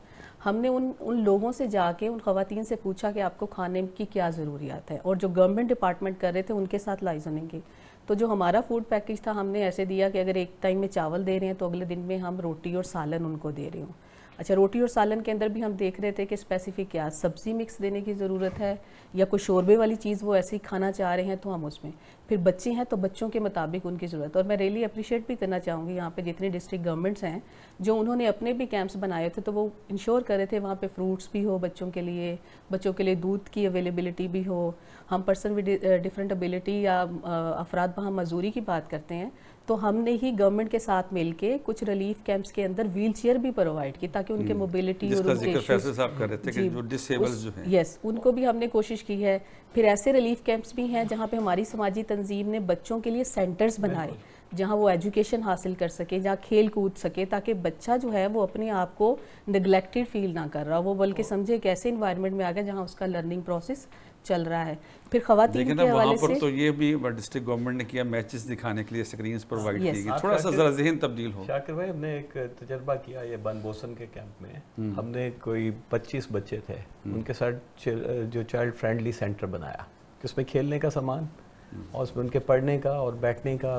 ہم نے ان لوگوں سے جا کے ان خواتین سے پوچھا کہ آپ کو کھانے کی کیا ضروریات ہیں، اور جو گورنمنٹ ڈپارٹمنٹ کر رہے تھے ان کے ساتھ لائزننگ کی. تو جو ہمارا فوڈ پیکیج تھا ہم نے ایسے دیا کہ اگر ایک ٹائم میں چاول دے رہے ہیں تو اگلے دن میں ہم روٹی اور سالن ان کو دے رہے ہوں. اچھا، روٹی اور سالن کے اندر بھی ہم دیکھ رہے تھے کہ اسپیسیفک کیا سبزی مکس دینے کی ضرورت ہے، یا کوئی شوربے والی چیز وہ ایسے ہی کھانا چاہ رہے ہیں تو ہم اس میں. پھر بچے ہیں تو بچوں کے مطابق ان کی ضرورت. اور میں ریلی اپریشیٹ بھی کرنا چاہوں گی یہاں پہ جتنے ڈسٹرکٹ گورنمنٹس ہیں جو انہوں نے اپنے بھی کیمپس بنائے تھے، تو وہ انشور کر رہے تھے وہاں پہ فروٹس بھی ہو بچوں کے لیے دودھ کی اویلیبلٹی بھی ہو. ہم پرسن ود ڈفرینٹ ابیلٹی یا افراد وہاں مزدوری کی بات کرتے ہیں، تو ہم نے ہی گورنمنٹ کے ساتھ مل کے کچھ ریلیف کیمپس کے اندر ویل چیئر بھی پرووائڈ کی تاکہ ان کے موبیلٹی اور ان کے فیصل صاحب کر رہے تھے کہ جو ڈسیبل جو ہیں، یس، ان کو بھی ہم نے کوشش کی ہے. پھر ایسے ریلیف کیمپس بھی ہیں جہاں پہ ہماری سماجی تنظیم نے بچوں کے لیے سینٹرز بنائے جہاں وہ ایجوکیشن حاصل کر سکے، جہاں کھیل کود سکے، تاکہ بچہ جو ہے وہ اپنے آپ کو نگلیکٹڈ فیل نہ کر رہا، وہ بلکہ سمجھے کہ ایسے انوائرمنٹ میں آ گیا جہاں اس کا لرننگ پروسیس چل رہا ہے. پھر خواتین کے حوالے سے تو یہ بھی ڈسٹرکٹ گورنمنٹ نے کیا، میچز دکھانے کے لیے سکرینز پرووائڈ کی گئی، تھوڑا سا ذرا ذہن تبدیل ہو. شاکر بھائی، ہم نے ایک تجربہ کیا یہ بن بوسن کے کیمپ میں. ہم نے کوئی 25 بچے تھے، ان کے ساتھ جو چائلڈ فرینڈلی سینٹر بنایا کہ اس میں کھیلنے کا سامان اور اس میں ان کے پڑھنے کا اور بیٹھنے کا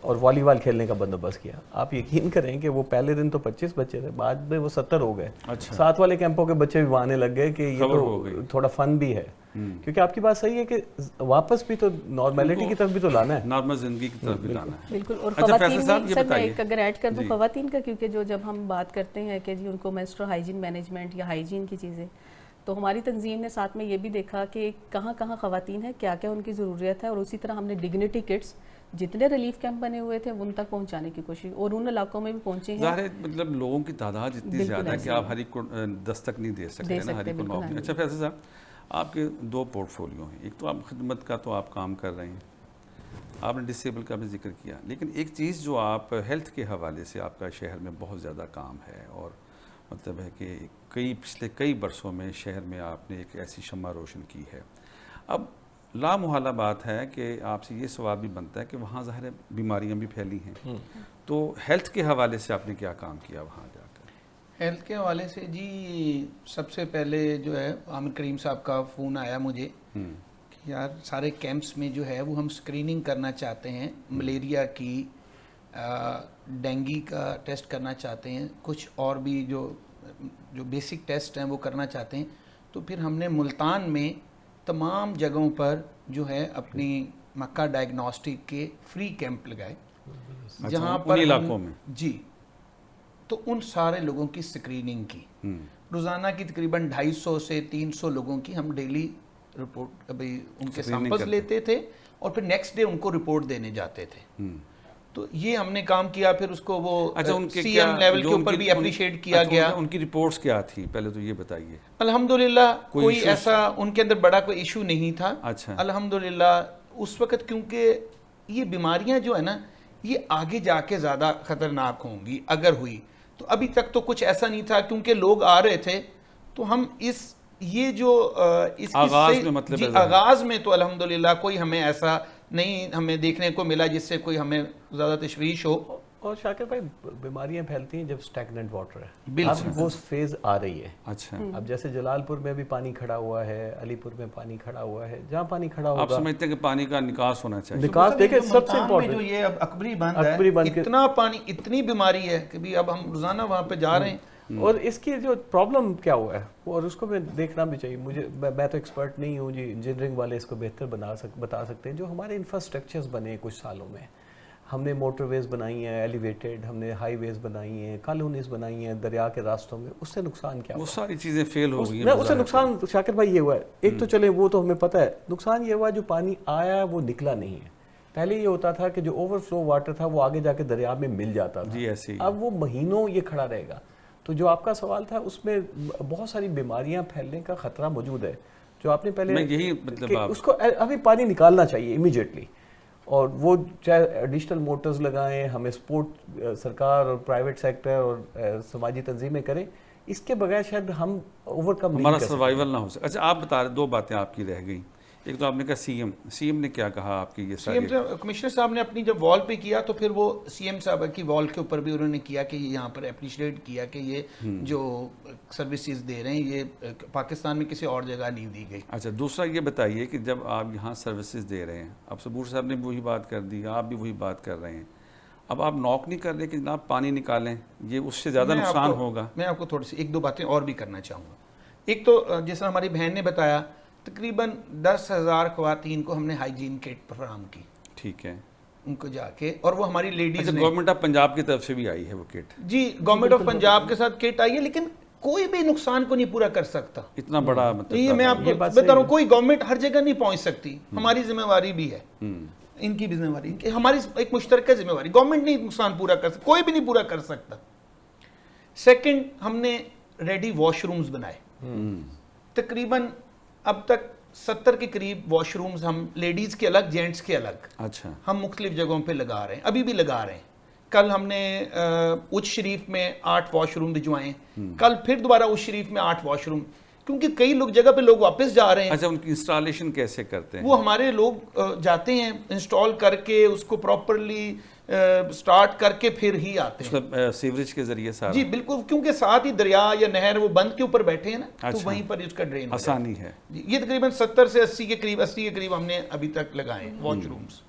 اور والی بال کھیلنے کا بندوبست کیا. آپ یقین کریں کہ وہ پہلے دن تو 25 بچے تھے، بعد میں وہ 70 ہو گئے. ساتھ والے کیمپوں کے بچے بھی آنے لگ گئے کہ یہ تو تھوڑا فن بھی ہے، کیونکہ آپ کی بات صحیح ہے کہ واپس بھی تو نارمیلٹی کی طرف بھی تو لانا ہے، نارمل زندگی کی طرف بھی لانا ہے. بالکل. اور خواتین بھی، سر میں ایک اگر ایڈ کر دوں خواتین کا، کیونکہ جب ہم بات کرتے ہیں کہ جی ان کو مینسٹرل ہائیجین مینجمنٹ یا ہائیجین کی چیزیں، تو ہماری تنظیم نے ساتھ میں یہ بھی دیکھا کہ کہاں کہاں خواتین ہیں، کیا کیا ان کی ضروریت ہے، اور اسی طرح ہم نے ڈگنیٹی کٹس جتنے ریلیف کیمپ بنے ہوئے تھے ان تک پہنچانے کی کوشش، اور ان علاقوں میں بھی پہنچے ہیں. ظاہر ہے مطلب لوگوں کی تعداد اتنی زیادہ ہے کہ آپ ہر ایک کو دستک نہیں دے سکتے نا، ہر ایک کو نوکری. اچھا فیصل صاحب، آپ کے 2 پورٹ فولیو ہیں، ایک تو آپ خدمت کا تو آپ کام کر رہے ہیں، آپ نے ڈسیبل کا بھی ذکر کیا، لیکن ایک چیز جو آپ ہیلتھ کے حوالے سے آپ کا شہر میں بہت زیادہ کام ہے، اور مطلب ہے کہ پچھلے کئی برسوں میں شہر میں آپ نے ایک ایسی شمع روشن کی ہے. اب لامحالہ بات ہے کہ آپ سے یہ سوال بھی بنتا ہے کہ وہاں ظاہر بیماریاں بھی پھیلی ہیں، تو ہیلتھ کے حوالے سے آپ نے کیا کام کیا وہاں جا کر؟ ہیلتھ کے حوالے سے جی سب سے پہلے جو ہے عامر کریم صاحب کا فون آیا مجھے کہ یار سارے کیمپس میں جو ہے وہ ہم اسکریننگ کرنا چاہتے ہیں، ملیریا کی، ڈینگی کا ٹیسٹ کرنا چاہتے ہیں، کچھ اور بھی جو بیسک ٹیسٹ ہیں وہ کرنا چاہتے ہیں. تو پھر ہم نے ملتان میں تمام جگہوں پر جو ہے اپنی مکہ ڈائگنوسٹک کے فری کیمپ لگائے، جہاں پر علاقوں میں جی تو ان سارے لوگوں کی اسکریننگ کی. روزانہ کی تقریباً 250 سے 300 لوگوں کی ہم ڈیلی رپورٹ ابھی ان کے سیمپلز لیتے تھے اور پھر نیکسٹ ڈے ان کو رپورٹ دینے جاتے تھے. تو یہ ہم نے کام کیا. پھر اس کو وہ سی ایم لیول کے اوپر بھی اپریشیٹ کیا گیا. ان کی رپورٹس کیا تھی پہلے تو یہ بتائیے. الحمدللہ کوئی ایسا ان کے اندر بڑا کوئی ایشو نہیں تھا. اچھا الحمدللہ اس وقت کیونکہ یہ بیماریاں جو ہے نا یہ آگے جا کے زیادہ خطرناک ہوں گی اگر ہوئی. تو ابھی تک تو کچھ ایسا نہیں تھا کیونکہ لوگ آ رہے تھے. تو ہم یہ جو اس آغاز میں مطلب آغاز میں تو الحمدللہ کوئی ہمیں ایسا نہیں ہمیں دیکھنے کو ملا جس سے کوئی ہمیں زیادہ تشویش ہو. اور شاکر بھائی بیماریاں پھیلتی ہیں جب سٹیگننٹ واٹر ہے. بالکل اب وہ فیز آ رہی ہے. اچھا اب جیسے جلال پور میں بھی پانی کھڑا ہوا ہے، علی پور میں پانی کھڑا ہوا ہے، جہاں پانی کھڑا ہوگا آپ سمجھتے ہیں کہ پانی کا نکاس ہونا چاہیے. نکاس دیکھیں سب سے امپورٹنٹ جو یہ اب اکبری بند ہے، اتنا پانی اتنی بیماری ہے کہ بھی اب ہم روزانہ وہاں پہ جا رہے ہیں. اور اس کی جو پرابلم کیا ہوا ہے اور اس کو میں دیکھنا بھی چاہیے. میں تو ایکسپرٹ نہیں ہوں جی، انجینئرنگ والے اس کو بہتر بتا سکتے ہیں. جو ہمارے انفراسٹرکچرز بنے کچھ سالوں میں، ہم نے موٹر ویز بنائی ہیں ایلیویٹڈ، ہم نے ہائی ویز بنائی ہیں، کالونیز بنائی ہیں دریا کے راستوں میں. اس سے نقصان کیا ہوا؟ وہ ساری چیزیں فیل ہو گئی ہیں. اس سے نقصان شاکر بھائی یہ ہوا ہے، ایک تو چلیں وہ تو ہمیں پتہ ہے، نقصان یہ ہوا جو پانی آیا وہ نکلا نہیں ہے. پہلے یہ ہوتا تھا کہ جو اوور فلو واٹر تھا وہ آگے جا کے دریا میں مل جاتا تھا. جی ایسے ہی. اب وہ مہینوں یہ کھڑا رہے گا. تو جو آپ کا سوال تھا اس میں بہت ساری بیماریاں پھیلنے کا خطرہ موجود ہے. جو آپ نے پہلے یہی مطلب اس کو ابھی پانی نکالنا چاہیے امیڈیٹلی. اور وہ چاہے ایڈیشنل موٹرز لگائیں، ہمیں سپورٹ سرکار اور پرائیویٹ سیکٹر اور سماجی تنظیمیں کریں. اس کے بغیر شاید ہم اوور کم نہیں ہمارا کر سکتے. سروائیول نہ ہو سکے. اچھا آپ بتا رہے، دو باتیں آپ کی رہ گئیں. ایک تو آپ نے کہا سی ایم نے کیا کہا آپ کی یہ سی ایم کمشنر صاحب نے اپنی جب وال پہ کیا تو پھر وہ سی ایم صاحب کی وال کے اوپر بھی انہوں نے کیا کہ یہاں پر اپریشیٹ کیا کہ یہ جو سروسز دے رہے ہیں یہ پاکستان میں کسی اور جگہ نہیں دی گئی. اچھا دوسرا یہ بتائیے کہ جب آپ یہاں سروسز دے رہے ہیں، اب صبور صاحب نے بھی وہی بات کر دی، آپ بھی وہی بات کر رہے ہیں، اب آپ نوک نہیں کر رہے کہ جناب پانی نکالیں، یہ اس سے زیادہ نقصان ہوگا. میں آپ کو تھوڑی سی ایک دو باتیں اور بھی کرنا چاہوں گا. ایک تو جیسا ہماری بہن نے بتایا تقریباً 10,000 خواتین کو ہم نے ہائیجین کٹ فراہم کی. ٹھیک ہے. ان کو جا کے، اور وہ ہماری لیڈیز نے، گورنمنٹ آف پنجاب کی طرف سے بھی آئی ہے وہ کٹ. جی گورنمنٹ آف پنجاب کے ساتھ کٹ آئی ہے، لیکن کوئی بھی نقصان کو نہیں پورا کر سکتا. اتنا بڑا مطلب یہ میں آپ کو بتا رہا ہوں، کوئی گورنمنٹ ہر جگہ نہیں پہنچ سکتی. ہماری ذمہ داری بھی ہے، ان کی بھی ذمہ داری، ہماری ایک مشترکہ ذمہ داری. گورنمنٹ نہیں نقصان پورا کر سکتا، کوئی بھی نہیں پورا کر سکتا. سیکنڈ، ہم نے ریڈی واش رومز بنائے. تقریباً اب تک 70 کے قریب واش رومز ہم لیڈیز کے الگ، جینٹس کے الگ، اچھا ہم مختلف جگہوں پہ لگا رہے ہیں، ابھی بھی لگا رہے ہیں. کل ہم نے اچ شریف میں 8 واش روم بھجوائے ہیں. کل پھر دوبارہ اچ شریف میں 8 واش روم، کیونکہ کئی لوگ جگہ پہ لوگ واپس جا رہے ہیں. اچھا ان کی انسٹالیشن کیسے کرتے ہیں؟ وہ ہمارے لوگ جاتے ہیں انسٹال کر کے اس کو پراپرلی سٹارٹ کر کے پھر ہی آتے ہیں. مطلب سیوریج کے ذریعے سارا؟ جی بالکل، کیونکہ ساتھ ہی دریا یا نہر وہ بند کے اوپر بیٹھے ہیں نا، تو وہیں پر اس کا ڈرین آسانی ہے. یہ تقریباً 70 سے 80 کے قریب ہم نے ابھی تک لگائے واش رومز.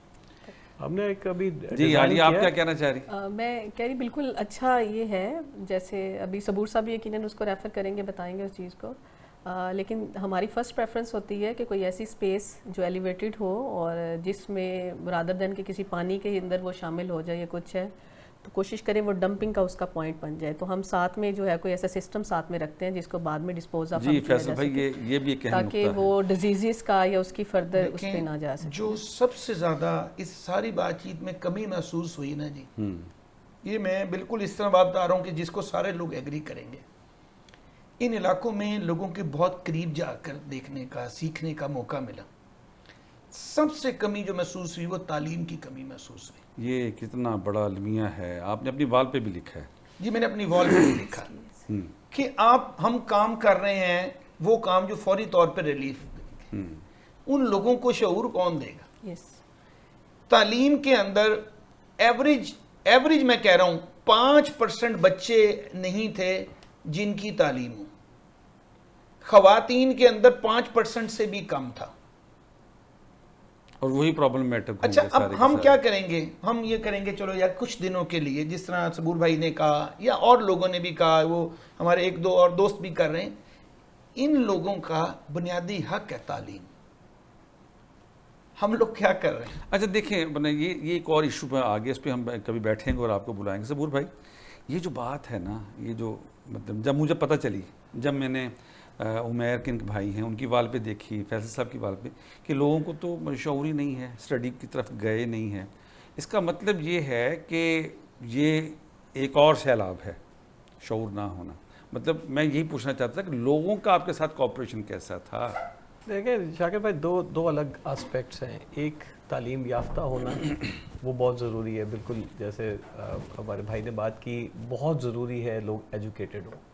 ہم نے ایک ابھی جی عالیہ آپ کیا کہنا چاہ رہی؟ میں کہہ رہی بالکل اچھا یہ ہے، جیسے ابھی صبور صاحب یقیناً اس کو ریفر کریں گے، بتائیں گے اس چیز کو. لیکن ہماری فرسٹ پریفرنس ہوتی ہے کہ کوئی ایسی سپیس جو ایلیویٹڈ ہو اور جس میں رادر دین کہ کسی پانی کے اندر وہ شامل ہو جائے یا کچھ ہے تو کوشش کریں وہ ڈمپنگ کا اس کا پوائنٹ بن جائے. تو ہم ساتھ میں جو ہے کوئی ایسا سسٹم ساتھ میں رکھتے ہیں جس کو بعد میں ڈسپوز آف جی فیصل بھائی یہ بھی ایک اہم نقطہ ہے تاکہ وہ ڈیزیزز کا یا اس کی فردر اس پہ نہ جا سکے. جو سب سے زیادہ اس ساری بات چیت میں کمی محسوس ہوئی نا جی، یہ میں بالکل اس طرح بات بتا رہا ہوں کہ جس کو سارے لوگ ایگری کریں گے. ان علاقوں میں لوگوں کے بہت قریب جا کر دیکھنے کا، سیکھنے کا موقع ملا. سب سے کمی جو محسوس ہوئی وہ تعلیم کی کمی محسوس ہوئی. یہ کتنا بڑا المیہ ہے, آپ نے اپنی وال پہ بھی لکھا ہے. جی میں نے اپنی وال پہ لکھا کہ ہم کام کر رہے ہیں وہ کام جو فوری طور پہ ریلیف دیں گے, ان لوگوں کو شعور کون دے گا؟ تعلیم کے اندر ایوریج میں کہہ رہا ہوں 5% بچے نہیں تھے جن کی تعلیم ہو, خواتین کے اندر 5% سے بھی کم تھا. اور وہی پرابلمیٹک. اچھا اب ہم کیا کریں گے؟ ہم یہ کریں گے چلو یار کچھ دنوں کے لیے, جس طرح صبور بھائی نے کہا یا اور لوگوں نے بھی کہا, وہ ہمارے ایک دو اور دوست بھی کر رہے ہیں, ان لوگوں کا بنیادی حق ہے تعلیم. ہم لوگ کیا کر رہے ہیں؟ اچھا دیکھیں, یہ ایک اور ایشو پہ آگے اس پہ ہم کبھی بیٹھیں گے اور آپ کو بلائیں گے. صبور بھائی, یہ جو بات ہے نا, یہ جو مطلب جب مجھے پتہ چلی, جب میں نے عمیر کے بھائی ہیں ان کی وال پہ دیکھی, فیصل صاحب کی وال پہ, کہ لوگوں کو تو شعور ہی نہیں ہے, اسٹڈی کی طرف گئے نہیں ہیں. اس کا مطلب یہ ہے کہ یہ ایک اور سیلاب ہے شعور نہ ہونا. مطلب میں یہی پوچھنا چاہتا تھا کہ لوگوں کا آپ کے ساتھ کوآپریشن کیسا تھا؟ دیکھیں شاکر بھائی, دو الگ آسپیکٹس ہیں. ایک تعلیم یافتہ ہونا وہ بہت ضروری ہے, بالکل جیسے ہمارے بھائی نے بات کی, بہت ضروری ہے لوگ ایجوکیٹڈ ہوں.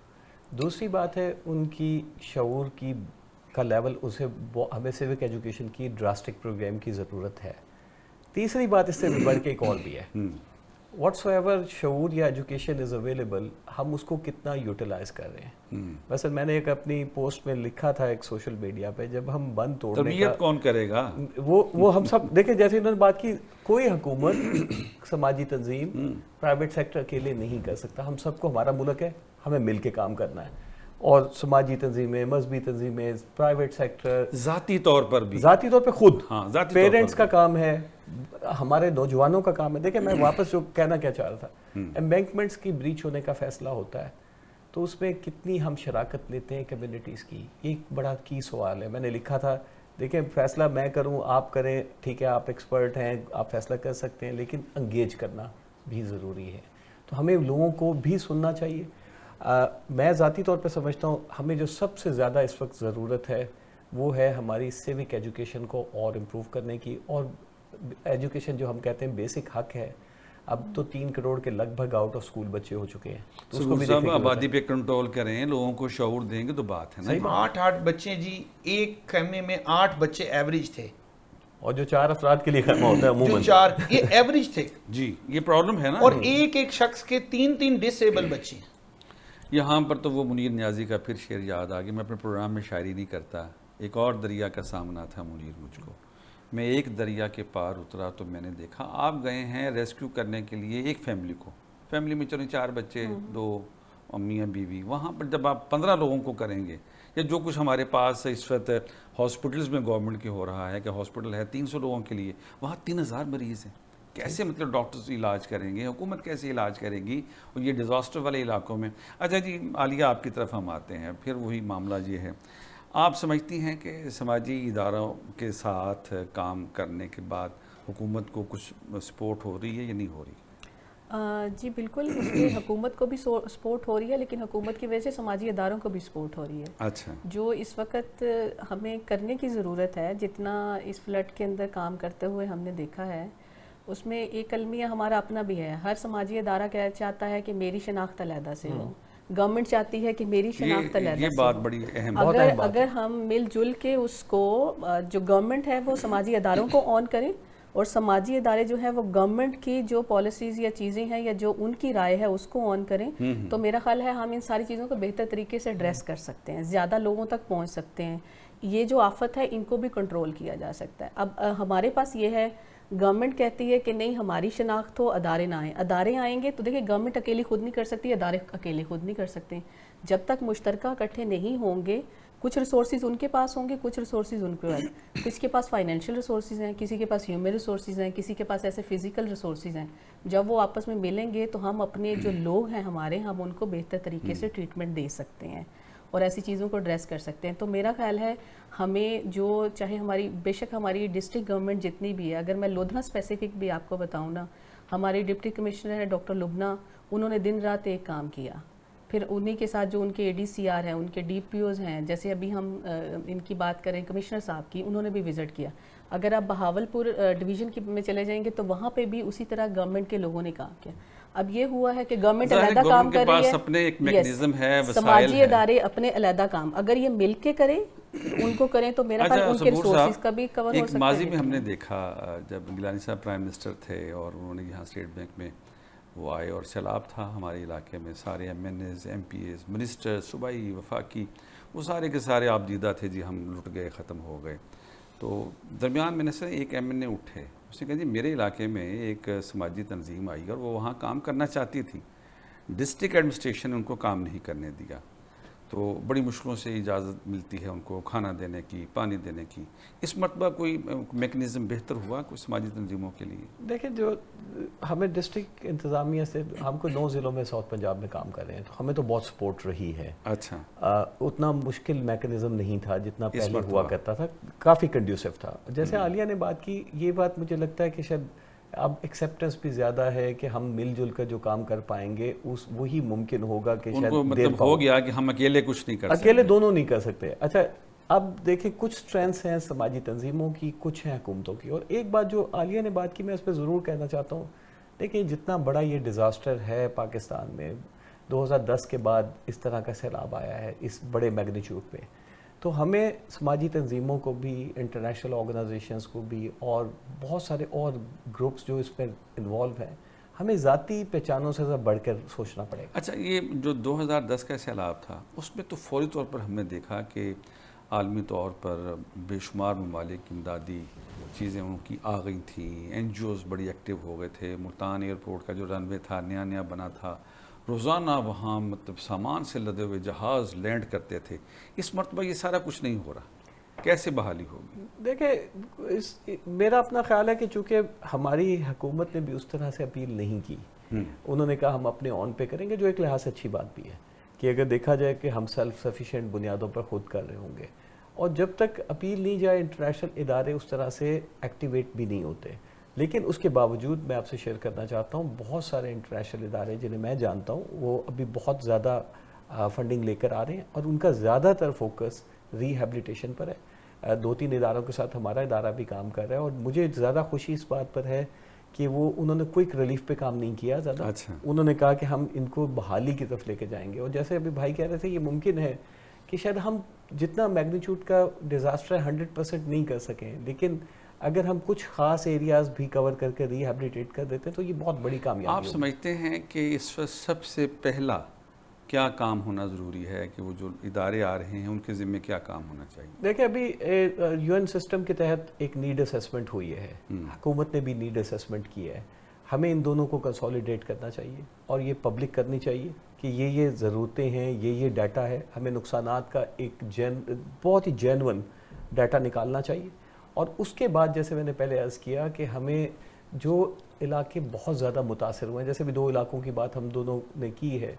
دوسری بات ہے ان کی شعور کا لیول, اسے ہمیں سیوک ایجوکیشن کی ڈراسٹک پروگرام کی ضرورت ہے. تیسری بات اس سے بڑھ کے ایک اور بھی ہے, واٹس ایور شعور یا ایجوکیشن از اویلیبل, ہم اس کو کتنا یوٹیلائز کر رہے ہیں. مثلا میں نے ایک اپنی پوسٹ میں لکھا تھا ایک سوشل میڈیا پہ, جب ہم بند توڑنے کا, تربیت کون کرے گا؟ وہ ہم سب دیکھیں, جیسے انہوں نے بات کی, کوئی حکومت, سماجی تنظیم, پرائیویٹ سیکٹر اکیلے نہیں کر سکتا. ہم سب کو, ہمارا ملک ہے, ہمیں مل کے کام کرنا ہے. اور سماجی تنظیمیں, مذہبی تنظیمیں, پرائیویٹ سیکٹر, ذاتی طور پر بھی, ذاتی طور پہ خود, پیرنٹس کا کام ہے, ہمارے نوجوانوں کا کام ہے. دیکھیں میں واپس جو کہنا کیا چاہ رہا تھا, امبینکمنٹس کی بریچ ہونے کا فیصلہ ہوتا ہے تو اس میں کتنی ہم شراکت لیتے ہیں کمیونٹیز کی, یہ ایک بڑا کی سوال ہے. میں نے لکھا تھا, دیکھیں فیصلہ میں کروں, آپ کریں, ٹھیک ہے, آپ ایکسپرٹ ہیں, آپ فیصلہ کر سکتے ہیں, لیکن انگیج کرنا بھی ضروری ہے. تو ہمیں لوگوں کو بھی سننا چاہیے. میں ذاتی طور پہ سمجھتا ہوں ہمیں جو سب سے زیادہ اس وقت ضرورت ہے وہ ہے ہماری سیوک ایجوکیشن کو اور امپروو کرنے کی. اور ایجوکیشن جو ہم کہتے ہیں بیسک حق ہے, اب تو 3 کروڑ کے لگ بھگ آؤٹ آف اسکول بچے ہو چکے ہیں. تو اس کو بھی صاحب آبادی پہ کنٹرول کریں, لوگوں کو شعور دیں گے تو بات ہے نا. 8 بچے جی, ایک خیمے میں 8 بچے ایوریج تھے, اور جو 4 افراد کے لیے خیمہ ہوتا ہے عموماً, جو 4 یہ ایوریج تھے. جی یہ پرابلم ہے نا. اور ایک شخص کے 3 ڈسیبل بچے ہیں. یہاں پر تو وہ منیر نیازی کا پھر شعر یاد آ گیا. میں اپنے پروگرام میں شاعری نہیں کرتا. ایک اور دریا کا سامنا تھا منیر مجھ کو, میں ایک دریا کے پار اترا تو میں نے دیکھا آپ گئے ہیں ریسکیو کرنے کے لیے ایک فیملی کو, فیملی میں چلو 4 بچے, 2 امیاں بیوی. وہاں پر جب آپ 15 لوگوں کو کریں گے, یا جو کچھ ہمارے پاس اس وقت ہاسپٹلز میں گورنمنٹ کے ہو رہا ہے کہ ہاسپٹل ہے 300 لوگوں کے لیے, وہاں 3000 مریض ہیں. کیسے مطلب ڈاکٹرز علاج کریں گے, حکومت کیسے علاج کرے گی, اور یہ ڈیزاسٹر والے علاقوں میں. اچھا جی عالیہ, آپ کی طرف ہم آتے ہیں. پھر وہی معاملہ یہ ہے, آپ سمجھتی ہیں کہ سماجی اداروں کے ساتھ کام کرنے کے بعد حکومت کو کچھ سپورٹ ہو رہی ہے یا نہیں ہو رہی؟ جی بالکل, اس میں حکومت کو بھی سپورٹ ہو رہی ہے, لیکن حکومت کی وجہ سے سماجی اداروں کو بھی سپورٹ ہو رہی ہے. اچھا, جو اس وقت ہمیں کرنے کی ضرورت ہے, جتنا اس فلڈ کے اندر کام کرتے ہوئے ہم نے دیکھا ہے, اس میں ایک المیہ ہمارا اپنا بھی ہے. ہر سماجی ادارہ کیا چاہتا ہے کہ میری شناخت علیحدہ سے ہو, گورنمنٹ چاہتی ہے کہ میری شناخت علیحدہ سے ہو. یہ بات بڑی اہم ہے. اگر ہم مل جل کے اس کو, جو گورنمنٹ ہے وہ سماجی اداروں کو آن کرے, اور سماجی ادارے جو ہیں وہ گورنمنٹ کی جو پالیسیز یا چیزیں ہیں یا جو ان کی رائے ہے اس کو آن کریں, تو میرا خیال ہے ہم ان ساری چیزوں کو بہتر طریقے سے ایڈریس کر سکتے ہیں, زیادہ لوگوں تک پہنچ سکتے ہیں. یہ جو آفت ہے ان کو بھی کنٹرول کیا جا سکتا ہے. اب ہمارے پاس یہ ہے, گورنمنٹ کہتی ہے کہ نہیں ہماری شناخت ہو, ادارے نہ آئیں. ادارے آئیں گے تو دیکھیں گورنمنٹ اکیلی خود نہیں کر سکتی, ادارے اکیلے خود نہیں کر سکتے. جب تک مشترکہ اکٹھے نہیں ہوں گے, کچھ ریسورسز ان کے پاس ہوں گے, کچھ ریسورسز ان کے پاس, کسی کے پاس فائنینشیل ریسورسز ہیں, کسی کے پاس ہیومن ریسورسز ہیں, کسی کے پاس ایسے فزیکل ریسورسز ہیں. جب وہ آپس میں ملیں گے تو ہم اپنے جو لوگ ہیں ہمارے, ہم ان کو بہتر طریقے سے ٹریٹمنٹ دے سکتے ہیں اور ایسی چیزوں کو ایڈریس کر سکتے ہیں. تو میرا خیال ہے ہمیں جو چاہے ہماری, بے شک ہماری ڈسٹرکٹ گورنمنٹ جتنی بھی ہے, اگر میں لدھنا اسپیسیفک بھی آپ کو بتاؤں نا, ہماری ڈپٹی کمشنر ہے ڈاکٹر لبنہ, انہوں نے دن رات ایک کام کیا. پھر انہی کے ساتھ جو ان کے ADCR ہیں, ان کے DPOs ہیں, جیسے ابھی ہم ان کی بات کریں کمشنر صاحب کی, انہوں نے بھی وزٹ کیا. اگر آپ بہاولپور ڈویژن میں چلے جائیں گے تو وہاں پہ بھی اسی طرح گورنمنٹ کے لوگوں نے کام کیا. اب یہ ہوا ہے کہ گورنمنٹ علیحدہ کام کر رہی ہے, اپنے ایک میکنزم ہے, سماجی ادارے اپنے علیحدہ کام, اگر یہ مل کے کریں ان کو کریں تو میرا خیال ان کے ریسورسز کا بھی کور ہو سکتا ہے. ماضی میں ہم نے دیکھا جب گیلانی صاحب پرائم منسٹر تھے اور انہوں نے یہاں اسٹیٹ بینک میں وہ آئے اور سیلاب تھا ہمارے علاقے میں, سارے MNAs MPAs منسٹر صوبائی وفاقی وہ سارے کے سارے آپ دیدہ تھے جی, ہم لٹ گئے, ختم ہو گئے. تو درمیان میں سے ایک MNA اٹھے, اس نے کہا جی میرے علاقے میں ایک سماجی تنظیم آئی اور وہ وہاں کام کرنا چاہتی تھی, ڈسٹرکٹ ایڈمنسٹریشن نے ان کو کام نہیں کرنے دیا, تو بڑی مشکلوں سے اجازت ملتی ہے ان کو کھانا دینے کی, پانی دینے کی. اس مرتبہ کوئی میکنزم بہتر ہوا کوئی سماجی تنظیموں کے لیے؟ دیکھیں جو ہمیں ڈسٹرکٹ انتظامیہ سے, ہم کو 9 ضلعوں میں ساؤتھ پنجاب میں کام کر رہے ہیں, تو ہمیں تو بہت سپورٹ رہی ہے. اچھا, اتنا مشکل میکنزم نہیں تھا جتنا پہلے ہوا کرتا تھا, کافی کنڈیوسو تھا. جیسے عالیہ نے بات کی, یہ بات مجھے لگتا ہے کہ شاید اب ایکسیپٹنس بھی زیادہ ہے کہ ہم مل جل کر جو کام کر پائیں گے وہی ممکن ہوگا کہ شاید مطلب ہو گیا کہ ہم اکیلے کچھ نہیں کر سکتے, اکیلے دونوں نہیں کر سکتے. اچھا اب دیکھیں کچھ سٹرینتھس ہیں سماجی تنظیموں کی, کچھ ہیں حکومتوں کی. اور ایک بات جو عالیہ نے بات کی میں اس پہ ضرور کہنا چاہتا ہوں, دیکھیں جتنا بڑا یہ ڈیزاسٹر ہے پاکستان میں, 2010 کے بعد اس طرح کا سیلاب آیا ہے اس بڑے میگنیچیوڈ پہ, تو ہمیں سماجی تنظیموں کو بھی, انٹرنیشنل آرگنائزیشنز کو بھی, اور بہت سارے اور گروپس جو اس پہ انوالو ہیں, ہمیں ذاتی پہچانوں سے بڑھ کر سوچنا پڑے گا. اچھا, یہ جو 2010 کا سیلاب تھا اس میں تو فوری طور پر ہم نے دیکھا کہ عالمی طور پر بے شمار ممالک کی امدادی چیزیں ان کی آ گئی تھیں, NGOs بڑی ایکٹیو ہو گئے تھے. ملتان ایئرپورٹ کا جو رن وے تھا نیا بنا تھا, روزانہ وہاں مطلب سامان سے لدے ہوئے جہاز لینڈ کرتے تھے. اس مرتبہ یہ سارا کچھ نہیں ہو رہا, کیسے بحالی ہوگی؟ دیکھیں میرا اپنا خیال ہے کہ چونکہ ہماری حکومت نے بھی اس طرح سے اپیل نہیں کی, انہوں نے کہا ہم اپنے آن پہ کریں گے, جو ایک لحاظ سے اچھی بات بھی ہے کہ اگر دیکھا جائے کہ ہم سیلف سفیشینٹ بنیادوں پر خود کر رہے ہوں گے. اور جب تک اپیل نہیں جائے انٹرنیشنل ادارے اس طرح سے ایکٹیویٹ بھی نہیں ہوتے. لیکن اس کے باوجود میں آپ سے شیئر کرنا چاہتا ہوں, بہت سارے انٹرنیشنل ادارے جنہیں میں جانتا ہوں وہ ابھی بہت زیادہ فنڈنگ لے کر آ رہے ہیں, اور ان کا زیادہ تر فوکس ریہیبلیٹیشن پر ہے. 2-3 اداروں کے ساتھ ہمارا ادارہ بھی کام کر رہا ہے, اور مجھے زیادہ خوشی اس بات پر ہے کہ انہوں نے کوئک ریلیف پہ کام نہیں کیا زیادہ. انہوں نے کہا کہ ہم ان کو بحالی کی طرف لے کے جائیں گے. اور جیسے ابھی بھائی کہہ رہے تھے, یہ ممکن ہے کہ شاید ہم جتنا میگنیچیوڈ کا ڈیزاسٹر 100% نہیں کر سکیں, لیکن اگر ہم کچھ خاص ایریاز بھی کور کر کے ریہیبلیٹیٹ کر دیتے ہیں تو یہ بہت بڑی کامیابی ہوگی. آپ سمجھتے ہیں کہ اس وقت سب سے پہلا کیا کام ہونا ضروری ہے, کہ وہ جو ادارے آ رہے ہیں ان کے ذمہ کیا کام ہونا چاہیے؟ دیکھیں ابھی UN سسٹم کے تحت ایک نیڈ اسیسمنٹ ہوئی ہے, حکومت نے بھی نیڈ اسیسمنٹ کی ہے. ہمیں ان دونوں کو کنسولیڈیٹ کرنا چاہیے اور یہ پبلک کرنی چاہیے کہ یہ ضرورتیں ہیں, یہ ڈیٹا ہے. ہمیں نقصانات کا ایک بہت ہی جینون ڈیٹا نکالنا چاہیے. اور اس کے بعد جیسے میں نے پہلے عرض کیا کہ ہمیں جو علاقے بہت زیادہ متاثر ہوئے ہیں, جیسے بھی 2 علاقوں کی بات ہم دونوں نے کی ہے,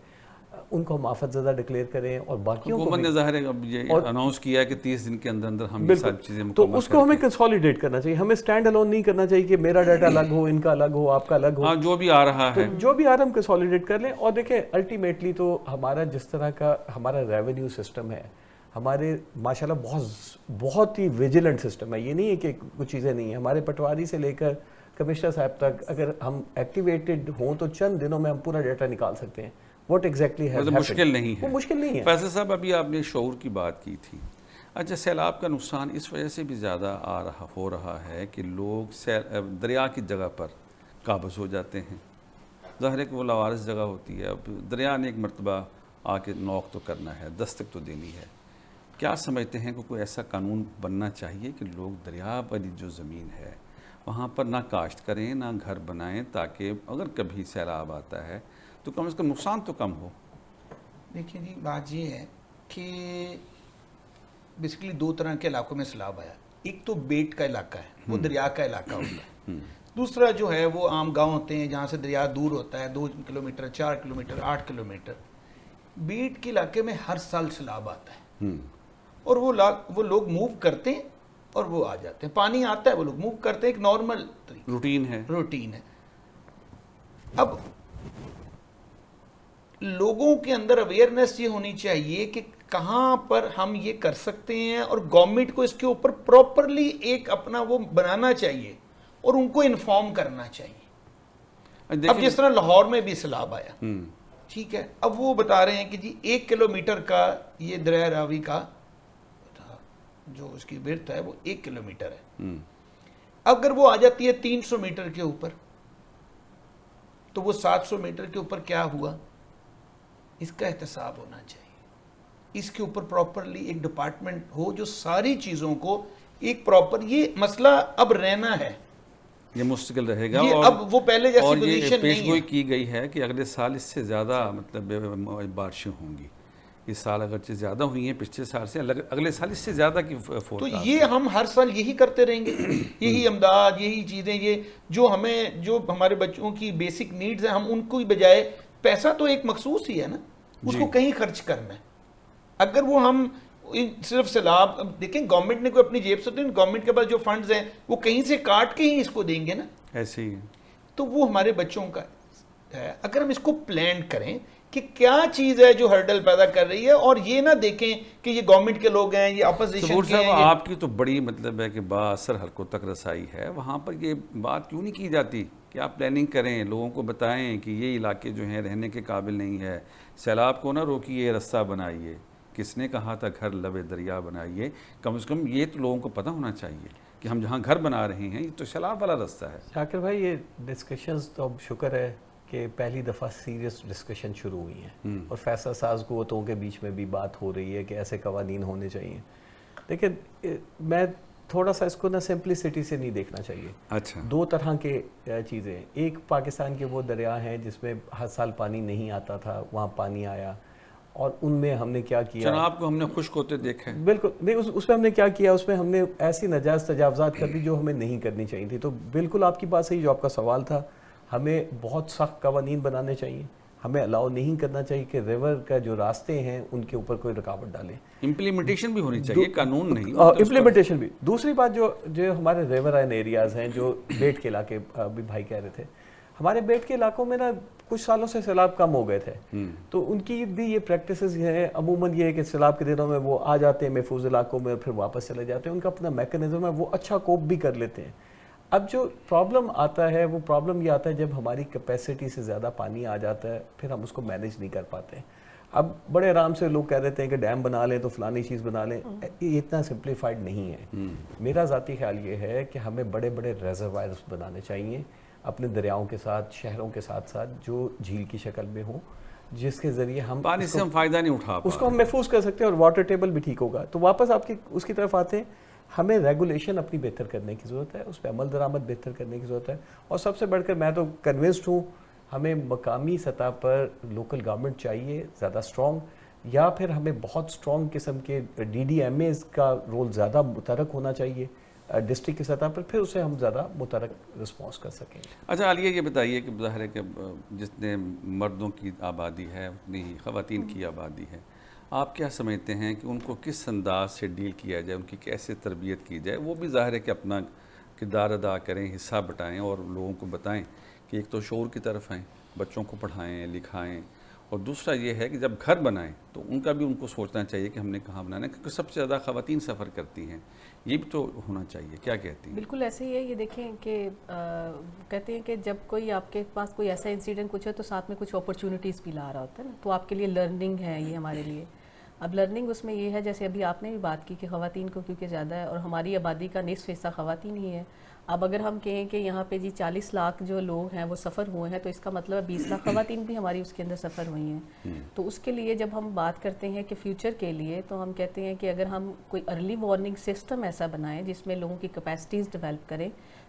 ان کو ہم آفت زدہ ڈکلیئر کریں, اور باقیوں کو حکومت نے ظاہر ہے اب یہ اناؤنس کیا ہے کہ 30 دن کے اندر ہم یہ ساری چیزیں مکمل تو اس کو ہمیں کنسولیڈیٹ کرنا چاہیے. ہمیں اسٹینڈ الون نہیں کرنا چاہیے کہ میرا ڈیٹا الگ ہو, ان کا الگ ہو, آپ کا الگ ہو. جو بھی آ رہا ہے, جو بھی آ رہا ہے ہم کنسولیڈیٹ کر لیں. اور دیکھیں الٹیمیٹلی تو ہمارا جس طرح کا ہمارا ریونیو سسٹم ہے, ہمارے ماشاءاللہ بہت ہی ویجیلنٹ سسٹم ہے. یہ نہیں ہے کہ کچھ چیزیں نہیں ہیں. ہمارے پٹواری سے لے کر کمشنر صاحب تک اگر ہم ایکٹیویٹڈ ہوں تو چند دنوں میں ہم پورا ڈیٹا نکال سکتے ہیں. واٹ ایگزیکٹلی ہے, مشکل نہیں ہے, وہ مشکل نہیں ہے. فیصل صاحب ابھی آپ نے شعور کی بات کی تھی. اچھا, سیلاب کا نقصان اس وجہ سے بھی زیادہ ہو رہا ہے کہ لوگ دریا کی جگہ پر قابض ہو جاتے ہیں. ظاہر ہے کہ وہ لاوارث جگہ ہوتی ہے. اب دریا نے ایک مرتبہ آ کے نوک تو کرنا ہے, دستک تو دینی ہے. کیا سمجھتے ہیں کہ کوئی ایسا قانون بننا چاہیے کہ لوگ دریا والی جو زمین ہے وہاں پر نہ کاشت کریں, نہ گھر بنائیں, تاکہ اگر کبھی سیلاب آتا ہے تو کم از کم نقصان تو کم ہو؟ دیکھیں جی, بات یہ ہے کہ بیسیکلی 2 طرح کے علاقوں میں سیلاب آیا. ایک تو بیٹ کا علاقہ ہے, وہ دریا کا علاقہ ہوتا ہے. دوسرا جو ہے وہ عام گاؤں ہوتے ہیں جہاں سے دریا دور ہوتا ہے, 2 کلومیٹر, 4 کلومیٹر, 8 کلومیٹر. بیٹ کے علاقے میں ہر سال سیلاب آتا ہے, اور وہ لوگ موو کرتے ہیں اور وہ آ جاتے ہیں. پانی آتا ہے, وہ لوگ موو کرتے ہیں, ایک نارمل روٹین ہے. اب لوگوں کے اندر اویئرنیس یہ ہونی چاہیے کہ کہاں پر ہم یہ کر سکتے ہیں، اور گورنمنٹ کو اس کے اوپر پراپرلی ایک اپنا وہ بنانا چاہیے اور ان کو انفارم کرنا چاہیے. اب جس طرح لاہور میں بھی سیلاب آیا، ٹھیک ہے، اب وہ بتا رہے ہیں کہ جی 1 کلومیٹر کا یہ دریا راوی کا جو اس کی وڈتھ ہے وہ 1 کلومیٹر ہے. اگر وہ آ جاتی ہے 300 میٹر کے اوپر تو وہ 700 میٹر کے اوپر کیا ہوا، اس کا احتساب ہونا چاہیے. اس کے اوپر پراپرلی ایک ڈپارٹمنٹ ہو جو ساری چیزوں کو ایک پراپر، یہ مسئلہ اب رہنا ہے، یہ مستقل رہے گا. یہ اب وہ پہلے جیسی اور یہ پوزیشن پیش نہیں گوئی ہے. کی گئی ہے کہ اگلے سال اس سے زیادہ مطلب بارشیں ہوں گی. اس سال اگرچہ زیادہ ہوئی ہیں پچھلے سال سے، اگلے سال اس سے زیادہ کی تو فورکاسٹ. یہ ہم ہر سال یہی کرتے رہیں گے، یہی امداد، یہی چیزیں، یہ جو ہمارے بچوں کی بیسک نیڈز ہیں، ہم ان کو ہی بجائے، پیسہ تو ایک مخصوص ہی ہے نا، اس کو کہیں خرچ کرنا ہے. اگر وہ ہم صرف سیلاب، دیکھیں گورنمنٹ نے کوئی اپنی جیب سے، گورنمنٹ کے پاس جو فنڈز ہیں وہ کہیں سے کاٹ کے ہی اس کو دیں گے نا، ایسے ہی. تو وہ ہمارے بچوں کا ہے. اگر ہم اس کو پلان کریں کہ کیا چیز ہے جو ہرڈل پیدا کر رہی ہے، اور یہ نہ دیکھیں کہ یہ گورنمنٹ کے لوگ ہیں، یہ اپوزیشن سبور کے ہیں. صاحب، آپ کی تو بڑی مطلب ہے کہ با اثر حلقوں تک رسائی ہے، وہاں پر یہ بات کیوں نہیں کی جاتی کہ آپ پلاننگ کریں، لوگوں کو بتائیں کہ یہ علاقے جو ہیں رہنے کے قابل نہیں ہے، سیلاب کو نہ روکیے، رستہ بنائیے. کس نے کہا تھا گھر لبے دریا بنائیے؟ کم از کم یہ تو لوگوں کو پتہ ہونا چاہیے کہ ہم جہاں گھر بنا رہے ہیں یہ تو سیلاب والا رستہ ہے. شاکر بھائی، یہ ڈسکشنز تو اب شکر ہے کہ پہلی دفعہ سیریس ڈسکشن شروع ہوئی ہیں، اور فیصلہ ساز قوتوں کے بیچ میں بھی بات ہو رہی ہے کہ ایسے قوانین ہونے چاہیے. لیکن میں تھوڑا سا اس کو نا سمپلسٹی سے نہیں دیکھنا چاہیے. اچھا، 2 طرح کے چیزیں. ایک پاکستان کے وہ دریا ہیں جس میں ہر سال پانی نہیں آتا تھا، وہاں پانی آیا، اور ان میں ہم نے کیا کیا، جناب کو ہم نے خشک ہوتے دیکھا ہے. بالکل نہیں، اس میں ہم نے کیا کیا، اس میں ہم نے ایسی ناجائز تجاوزات کر دی جو ہمیں نہیں کرنی چاہیے تھی. تو بالکل آپ کی بات صحیح، جو آپ کا سوال تھا، ہمیں بہت سخت قوانین بنانے چاہیے. ہمیں الاؤ نہیں کرنا چاہیے کہ ریور کا جو راستے ہیں ان کے اوپر کوئی رکاوٹ ڈالیں. امپلیمنٹیشن بھی ہونی چاہیے، قانون نہیں. امپلیمنٹیشن بھی. دوسری بات، جو ہمارے ریورائن ایریاز ہیں، جو بیٹ کے علاقے بھی بھائی کہہ رہے تھے، ہمارے بیٹ کے علاقوں میں نا کچھ سالوں سے سیلاب کم ہو گئے تھے، تو ان کی بھی یہ پریکٹسز ہیں. عموماً یہ ہے کہ سیلاب کے دنوں میں وہ آ جاتے ہیں محفوظ علاقوں میں اور پھر واپس چلے جاتے ہیں. ان کا اپنا میکنزم ہے، وہ اچھا کوپ بھی کر لیتے ہیں. اب جو پرابلم آتا ہے، وہ پرابلم یہ آتا ہے جب ہماری کیپیسٹی سے زیادہ پانی آ جاتا ہے، پھر ہم اس کو مینیج نہیں کر پاتے. اب بڑے آرام سے لوگ کہہ دیتے ہیں کہ ڈیم بنا لیں تو فلانی چیز بنا لیں. یہ اتنا سمپلیفائڈ نہیں ہے. میرا ذاتی خیال یہ ہے کہ ہمیں بڑے بڑے ریزروائرز بنانے چاہیے اپنے دریاؤں کے ساتھ، شہروں کے ساتھ ساتھ، جو جھیل کی شکل میں ہوں، جس کے ذریعے ہم پانی سے ہم فائدہ نہیں اٹھا پا اس کو ہم محفوظ کر سکتے ہیں، اور واٹر ٹیبل بھی ٹھیک ہوگا. تو واپس آپ کی اس کی طرف آتے ہیں. ہمیں ریگولیشن اپنی بہتر کرنے کی ضرورت ہے، اس پہ عمل درآمد بہتر کرنے کی ضرورت ہے. اور سب سے بڑھ کر میں تو کنونسڈ ہوں، ہمیں مقامی سطح پر لوکل گورنمنٹ چاہیے زیادہ اسٹرانگ، یا پھر ہمیں بہت اسٹرانگ قسم کے DDMAs کا رول زیادہ متحرک ہونا چاہیے ڈسٹرکٹ کی سطح پر، پھر اسے ہم زیادہ متحرک رسپانس کر سکیں. اچھا عالیہ، یہ بتائیے کہ ظاہر ہے کہ جتنے مردوں کی آبادی ہے اتنی ہی خواتین کی آبادی ہے. آپ کیا سمجھتے ہیں کہ ان کو کس انداز سے ڈیل کیا جائے، ان کی کیسے تربیت کی جائے؟ وہ بھی ظاہر ہے کہ اپنا کردار ادا کریں، حصہ بٹائیں، اور لوگوں کو بتائیں کہ ایک تو شعور کی طرف آئیں، بچوں کو پڑھائیں لکھائیں، اور دوسرا یہ ہے کہ جب گھر بنائیں تو ان کا بھی ان کو سوچنا چاہیے کہ ہم نے کہاں بنانا ہے، کیونکہ سب سے زیادہ خواتین سفر کرتی ہیں. یہ بھی تو ہونا چاہیے. کیا کہتی ہیں؟ بالکل ایسے ہی ہے. یہ دیکھیں کہ کہتے ہیں کہ جب کوئی آپ کے پاس کوئی ایسا انسیڈنٹ کچھ ہے تو ساتھ میں کچھ اپرچونٹیز بھی لا رہا ہوتا ہے نا، تو آپ کے لیے لرننگ ہے یہ ہمارے لیے. اب لرننگ اس میں یہ ہے، جیسے ابھی آپ نے بھی بات کی کہ خواتین کو کیونکہ زیادہ ہے، اور ہماری آبادی کا نصف حصہ خواتین ہی ہے. اب اگر ہم کہیں کہ یہاں پہ 40 لاکھ جو لوگ ہیں وہ سفر ہوئے ہیں، تو اس کا مطلب 20 لاکھ خواتین بھی ہماری اس کے اندر سفر ہوئی ہیں. تو اس کے لیے جب ہم بات کرتے ہیں کہ فیوچر کے لیے، تو ہم کہتے ہیں کہ اگر ہم کوئی ارلی وارننگ سسٹم ایسا بنائیں جس میں لوگوں کی کیپیسٹیز ڈیولپ کریں،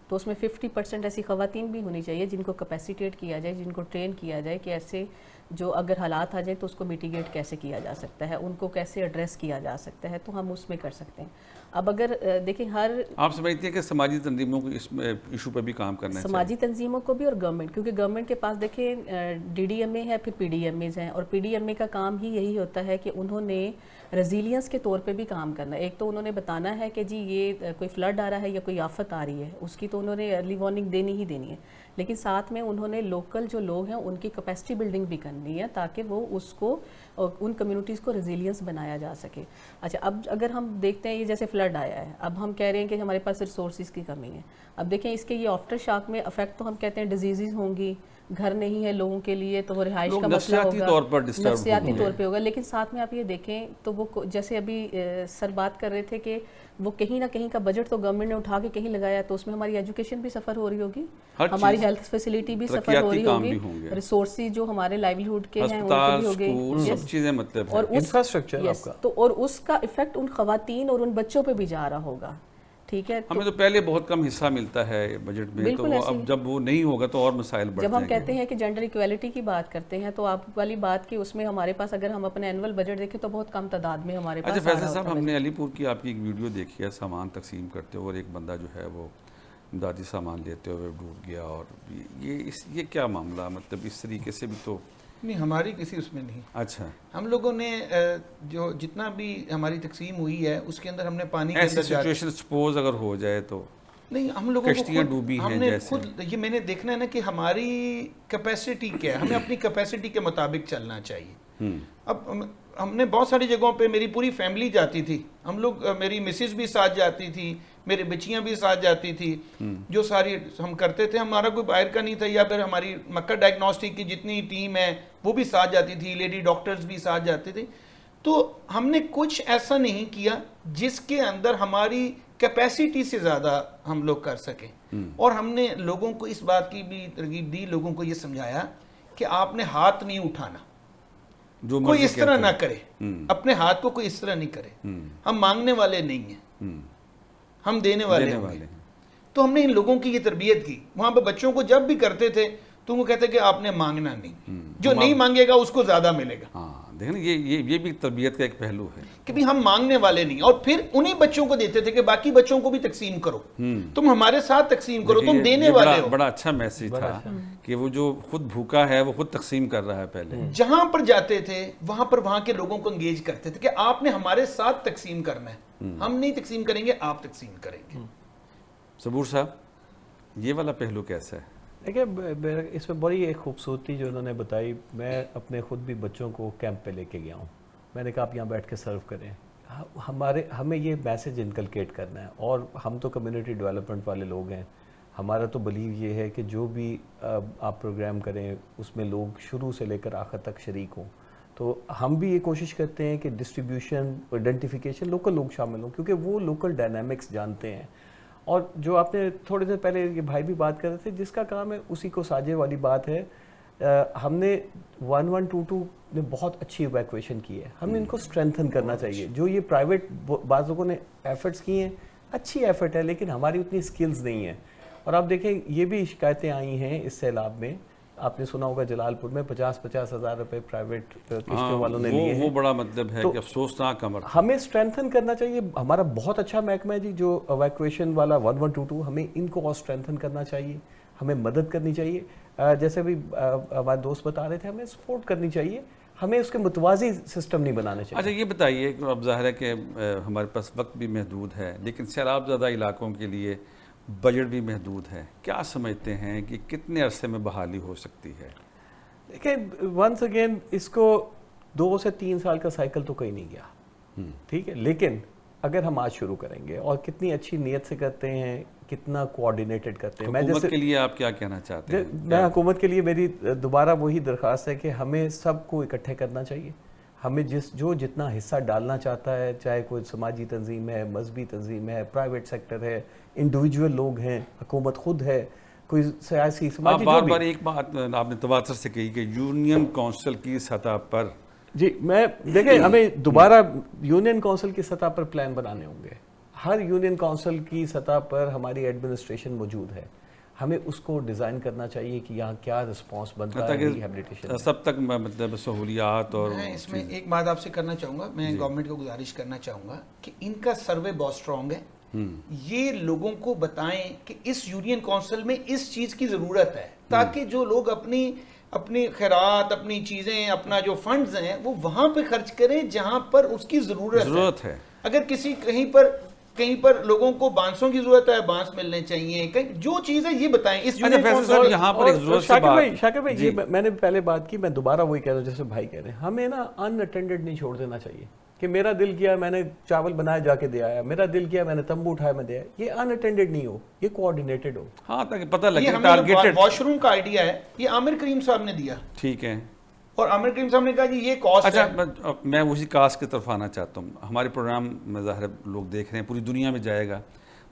تو اس میں 50% ایسی خواتین بھی ہونی چاہیے جن کو کیپیسیٹیٹ کیا جائے، جن کو ٹرین کیا جائے کہ ایسے جو اگر حالات آ جائیں تو اس کو میٹیگیٹ کیسے کیا جا سکتا ہے، ان کو کیسے ایڈریس کیا جا سکتا ہے، تو ہم اس میں کر سکتے ہیں. اب اگر دیکھیں آپ سمجھتے ہیں کہ سماجی تنظیموں کو اس ایشو پہ بھی کام کرنا چاہیے؟ سماجی تنظیموں کو بھی اور گورنمنٹ، کیونکہ گورنمنٹ کے پاس دیکھیں DDMA ہے، پھر PDMAs ہیں، اور PDMA کا کام ہی یہی ہوتا ہے کہ انہوں نے ریزیلینس کے طور پہ بھی کام کرنا ہے. ایک تو انہوں نے بتانا ہے کہ جی یہ کوئی فلڈ آ رہا ہے یا کوئی آفت آ رہی ہے, اس کی تو انہوں نے ارلی وارننگ دینی ہی دینی ہے, لیکن ساتھ میں انہوں نے لوکل جو لوگ ہیں ان کی کیپیسٹی بلڈنگ بھی کرنی ہے تاکہ وہ اس کو ان کمیونٹیز کو ریزیلینس بنایا جا سکے. اچھا, اب اگر ہم دیکھتے ہیں یہ جیسے فلڈ آیا ہے, اب ہم کہہ رہے ہیں کہ ہمارے پاس ریسورسز کی کمی ہے. اب دیکھیں اس کے یہ آفٹر شاک میں افیکٹ تو ہم کہتے ہیں ڈیزیزز ہوں گی, گھر نہیں ہے لوگوں کے لیے تو وہ رہائش کا مسئلہ ہوگا, نفسیاتی طور پہ ہوگا. لیکن ساتھ میں آپ یہ دیکھیں تو وہ جیسے ابھی سر بات کر رہے تھے کہ وہ کہیں نہ کہیں کا بجٹ تو گورنمنٹ نے اٹھا کے کہیں لگایا, تو اس میں ہماری ایجوکیشن بھی سفر ہو رہی ہوگی, ہماری ہیلتھ فیسلٹی بھی سفر ہو رہی ہوگی, ریسورسز جو ہمارے لائیولیہوڈ کے ہیں ان کے بھی ہوگے, سب چیزیں مطلب اور انفراسٹرکچر آپ کا, تو اور اس کا ایفیکٹ ان خواتین اور ان بچوں پہ بھی جا رہا ہوگا. ٹھیک ہے, ہمیں تو پہلے بہت کم حصہ ملتا ہے بجٹ میں, تو وہ اب جب وہ نہیں ہوگا تو اور مسائل بڑھ جائیں گے. جب ہم کہتے ہیں کہ جینڈر ایکویلٹی کی بات کرتے ہیں تو آپ والی بات کہ اس میں ہمارے پاس اگر ہم اپنے اینول بجٹ دیکھیں تو بہت کم تعداد میں ہمارے پاس. اچھا فیصل صاحب, ہم نے علی پور کی آپ کی ایک ویڈیو دیکھی ہے سامان تقسیم کرتے ہوئے, اور ایک بندہ جو ہے وہ امدادی سامان لیتے ہوئے ڈوب گیا, اور یہ کیا معاملہ, مطلب اس طریقے سے بھی تو نہیں, ہماری کسی اس میں نہیں. اچھا, ہم لوگوں نے جو جتنا بھی ہماری تقسیم ہوئی ہے اس کے اندر ہم نے پانی کے ایسی اندر سچویشن سپوز اگر ہو جائے تو نہیں, ہم لوگوں کشتیاں کو ڈوبی ہم ہیں نے جیسے, خود یہ میں نے دیکھنا ہے نا کہ ہماری کیپیسٹی کیا ہے, ہمیں اپنی کیپیسٹی کے مطابق چلنا چاہیے. اب ہم نے بہت ساری جگہوں پہ میری پوری فیملی جاتی تھی, ہم لوگ, میری مسز بھی ساتھ جاتی تھی, میری بچیاں بھی ساتھ جاتی تھی, جو ساری ہم کرتے تھے, ہمارا کوئی باہر کا نہیں تھا, یا پھر ہماری مکہ ڈائگنوسٹک کی جتنی ٹیم ہے وہ بھی ساتھ جاتی تھی, لیڈی ڈاکٹرز بھی ساتھ جاتے تھے. تو ہم نے کچھ ایسا نہیں کیا جس کے اندر ہماری کیپیسٹی سے زیادہ ہم لوگ کر سکیں, اور ہم نے لوگوں کو اس بات کی بھی ترغیب دی, لوگوں کو یہ سمجھایا کہ آپ نے ہاتھ نہیں اٹھانا, کوئی اس طرح نہ کرے, اپنے ہاتھ کو کوئی اس طرح نہیں کرے. ہم مانگنے والے نہیں ہیں, ہم دینے والے ہیں. تو ہم نے ان لوگوں کی یہ تربیت کی. وہاں پہ بچوں کو جب بھی کرتے تھے تو وہ کہتے کہ آپ نے مانگنا نہیں, جو نہیں مانگے گا اس کو زیادہ ملے گا. ہاں دیکھیں یہ بھی تربیت کا ایک پہلو ہے کہ بھی ہم مانگنے والے نہیں, اور پھر انہی بچوں کو دیتے تھے کہ باقی بچوں کو بھی تقسیم کرو, تم ہمارے ساتھ تقسیم کرو, تم دینے والے ہو. بڑا اچھا میسیج تھا کہ وہ جو خود بھوکا ہے وہ خود تقسیم کر رہا ہے. پہلے جہاں پر جاتے تھے وہاں پر وہاں کے لوگوں کو انگیج کرتے تھے کہ آپ نے ہمارے ساتھ تقسیم کرنا ہے, ہم نہیں تقسیم کریں گے, آپ تقسیم کریں گے. صبور صاحب, یہ والا پہلو کیسا ہے؟ دیکھیں اس میں بڑی ایک خوبصورتی جو انہوں نے بتائی, میں اپنے خود بھی بچوں کو کیمپ پہ لے کے گیا ہوں, میں نے کہا آپ یہاں بیٹھ کے سرو کریں, ہمیں یہ میسیج انکلکیٹ کرنا ہے. اور ہم تو کمیونٹی ڈیولپمنٹ والے لوگ ہیں, ہمارا تو بلیو یہ ہے کہ جو بھی آپ پروگرام کریں اس میں لوگ شروع سے لے کر آخر تک شریک ہوں. تو ہم بھی یہ کوشش کرتے ہیں کہ ڈسٹریبیوشن, آئیڈینٹیفیکیشن, لوکل لوگ شامل ہوں, کیونکہ وہ لوکل ڈائنامکس جانتے ہیں. اور جو آپ نے تھوڑے دن پہلے یہ بھائی بھی بات کر رہے تھے, جس کا کام ہے اسی کو ساجے والی بات ہے, ہم نے 1122 نے بہت اچھی ایویکویشن کی ہے, ہم نے ان کو اسٹرینتھن کرنا چاہیے. جو یہ پرائیویٹ بعض لوگوں نے ایفرٹس کی ہیں, اچھی ایفرٹ ہے, لیکن ہماری اتنی سکلز نہیں ہیں. اور آپ دیکھیں یہ بھی شکایتیں آئی ہیں اس سیلاب میں, آپ نے سنا ہوگا جلال پور میں 50-50 ہزار روپے پرائیویٹ کشتیوں والوں نے لیے ہیں. وہ بڑا مطلب ہے کہ افسوسناک عمل. ہمیں اسٹرینتھن کرنا چاہیے, ہمارا بہت اچھا محکمہ ہے جی جو ایویکویشن والا 1122, ہمیں ان کو اور اسٹرینتھن کرنا چاہیے, ہمیں مدد کرنی چاہیے. جیسے بھی ہمارے دوست بتا رہے تھے, ہمیں سپورٹ کرنی چاہیے, ہمیں اس کے متوازی سسٹم نہیں بنانا چاہیے. اچھا یہ بتائیے کہ اب ظاہر ہے کہ ہمارے پاس وقت بھی محدود ہے, لیکن سیلاب زدہ علاقوں کے لیے بجٹ بھی محدود ہے, کیا سمجھتے ہیں کہ کتنے عرصے میں بحالی ہو سکتی ہے؟ دیکھیں ونس اگین اس کو 2 سے 3 سال کا سائیکل تو کہیں نہیں گیا, ٹھیک ہے, لیکن اگر ہم آج شروع کریں گے اور کتنی اچھی نیت سے کرتے ہیں, کتنا کوآرڈینیٹڈ کرتے ہیں. حکومت کے لیے آپ کیا کہنا چاہتے ہیں؟ میں حکومت کے لیے میری دوبارہ وہی درخواست ہے کہ ہمیں سب کو اکٹھے کرنا چاہیے. ہمیں جو جتنا حصہ ڈالنا چاہتا ہے, چاہے کوئی سماجی تنظیم ہے, مذہبی تنظیم ہے, پرائیویٹ سیکٹر ہے, انڈیویجول لوگ ہیں, حکومت خود ہے, کوئی سیاسی سماجی. بار بار ایک بات آپ نے تواتر سے کہی کہ یونین کونسل کی سطح پر, جی میں دیکھیں ہمیں دوبارہ یونین کونسل کی سطح پر پلان بنانے ہوں گے. ہر یونین کونسل کی سطح پر ہماری ایڈمنسٹریشن موجود ہے, ہمیں اس کو ڈیزائن کرنا چاہیے کہ یہاں کیا رسپانس بنتا ہے ریہیبلیٹیشن سب تک مطلب سہولیات. اور میں اس میں ایک بات آپ سے کرنا چاہوں گا, میں گورنمنٹ کو گزارش کرنا چاہوں گا کہ ان کا سروے بہت اسٹرانگ ہے, یہ لوگوں کو بتائیں کہ اس یونین کونسل میں اس چیز کی ضرورت ہے, تاکہ جو لوگ اپنی اپنی خیرات، اپنی چیزیں، اپنا جو فنڈز ہیں وہ وہاں پہ خرچ کریں جہاں پر اس کی ضرورت ہے. اگر کسی کہیں پر لوگوں کو بانسوں کی ضرورت ہے، بانس ملنے چاہیے، جو چیز ہے یہ بتائیں. اس یہاں پر ایک ضرورت سے بات. شاکر بھائی یہ میں نے پہلے بات کی، میں دوبارہ وہی کہہ رہا ہوں جیسے بھائی کہہ رہے ہیں، ہمیں نا ان اٹینڈڈ نہیں چھوڑ دینا چاہیے کہ میرا دل کیا میں نے چاول بنایا جا کے دے آیا، میرا دل کیا میں نے تمبو اٹھایا میں دے آیا. یہ ان اٹینڈڈ نہیں ہو، یہ کوآرڈینیٹڈ ہو. ہاں تاکہ پتہ لگے. یہ ہمیں واش روم کا آئیڈیا ہے، یہ عامر کریم صاحب نے دیا. ٹھیک ہے. اور عامر کریم صاحب نے کہا جی یہ کاسٹ ہے. اچھا میں اسی کاسٹ کی طرف آنا چاہتا ہوں. ہمارے پروگرام میں ظاہر لوگ دیکھ رہے ہیں، پوری دنیا میں جائے گا،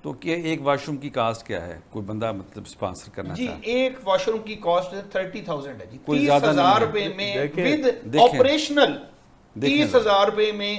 تو کیا ایک واش روم کی کاسٹ کیا ہے؟ کوئی بندہ مطلب سپانسر کرنا جی چاہتا ہے. ایک واش روم کی کاسٹ 30,000 ہے جی. کوئی زیادہ 30,000 روپے میں ود آپریشنل 30,000 روپے میں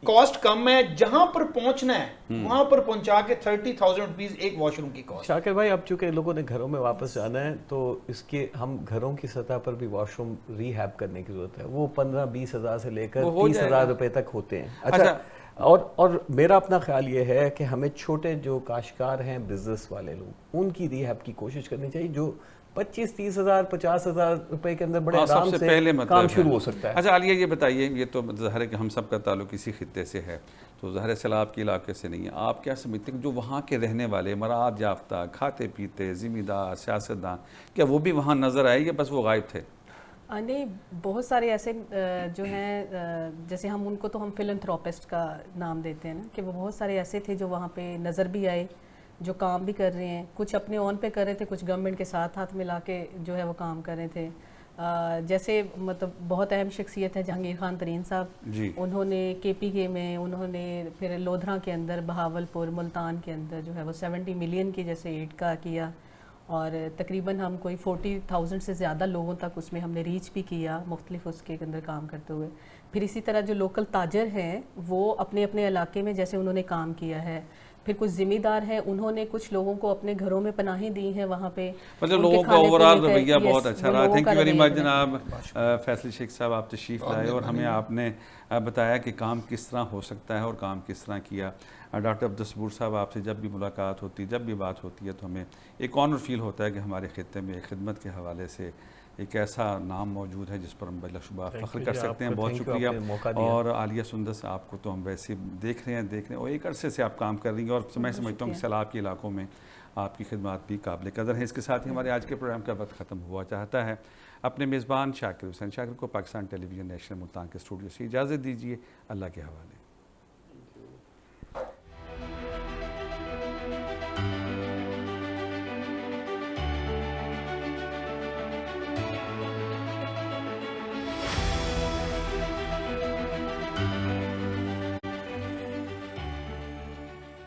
کاسٹ کم ہے. جہاں پر پہنچنا ہے وہاں پر پہنچا کے 30,000 روپیز ایک واش روم کی کاسٹ. شاکر بھائی اب چونکہ لوگوں نے گھروں میں واپس جانا ہے تو اس کے ہم گھروں کی سطح پر بھی واش روم ری ہیب کرنے کی ضرورت ہے. وہ 15-20 ہزار سے لے کر 30,000 روپے تک ہوتے ہیں. اچھا اور میرا اپنا خیال یہ ہے کہ ہمیں چھوٹے جو کاشتکار ہیں، بزنس والے لوگ، ان کی ری ہیب کی کوشش کرنی چاہیے، جو 25-30 ہزار 50 ہزار روپے کے اندر بڑے آرام سے کام شروع ہو سکتا ہے. اچھا عالیہ یہ بتائیے، یہ تو ظاہر ہے کہ ہم سب کا تعلق اسی خطے سے ہے، تو ظاہر سیلاب کے علاقے سے نہیں ہے. آپ کیا سمجھتے ہیں جو وہاں کے رہنے والے مراعات یافتہ، کھاتے پیتے، ذمہ دار، سیاستدان، کیا وہ بھی وہاں نظر آئے یا بس وہ غائب تھے؟ نہیں، بہت سارے ایسے جو ہیں، جیسے ہم ان کو تو ہم فلنتھروپسٹ کا نام دیتے ہیں نا، کہ وہ بہت سارے ایسے تھے جو وہاں پہ نظر بھی آئے، جو کام بھی کر رہے ہیں. کچھ اپنے اون پہ کر رہے تھے، کچھ گورنمنٹ کے ساتھ ہاتھ ملا کے جو ہے وہ کام کر رہے تھے. جیسے مطلب بہت اہم شخصیت ہے جہانگیر خان ترین صاحب. انہوں نے KPK میں، انہوں نے پھر لودھرا کے اندر، بہاول پور، ملتان کے اندر جو ہے وہ 70 ملین کی جیسے ایڈ کا کیا، اور تقریباً ہم کوئی 40,000 سے زیادہ لوگوں تک اس میں ہم نے ریچ بھی کیا مختلف اس کے اندر کام کرتے ہوئے. پھر اسی طرح جو لوکل تاجر ہیں وہ اپنے اپنے علاقے میں جیسے انہوں نے کام کیا ہے. پھر کچھ ذمہ دار ہیں، انہوں نے کچھ لوگوں کو اپنے گھروں میں پناہیں دی ہیں وہاں پہ. مطلب لوگوں کا اوورآل رویہ بہت اچھا رہا. تھینک یو ویری مچ جناب فیصل شیخ صاحب، آپ تشریف لائے اور ہمیں آپ نے بتایا کہ کام کس طرح ہو سکتا ہے اور کام کس طرح کیا. ڈاکٹر عبدالصبور صاحب، آپ سے جب بھی ملاقات ہوتی، جب بھی بات ہوتی ہے تو ہمیں ایک آنر فیل ہوتا ہے کہ ہمارے خطے میں خدمت کے حوالے سے ایک ایسا نام موجود ہے جس پر ہم بلا شبہ فخر کر سکتے ہیں. بہت شکریہ. اور عالیہ سندس، آپ کو تو ہم ویسے دیکھ رہے ہیں اور ایک عرصے سے آپ کام کر رہی ہیں، اور میں سمجھتا ہوں کہ سیلاب کے علاقوں میں آپ کی خدمات بھی قابل قدر ہیں. اس کے ساتھ ہی ہمارے آج کے پروگرام کا وقت ختم ہوا چاہتا ہے. اپنے میزبان شاکر حسین شاکر کو پاکستان ٹیلی ویژن نیشنل ملتان کے اسٹوڈیو سے اجازت دیجیے. اللہ کے حوالے.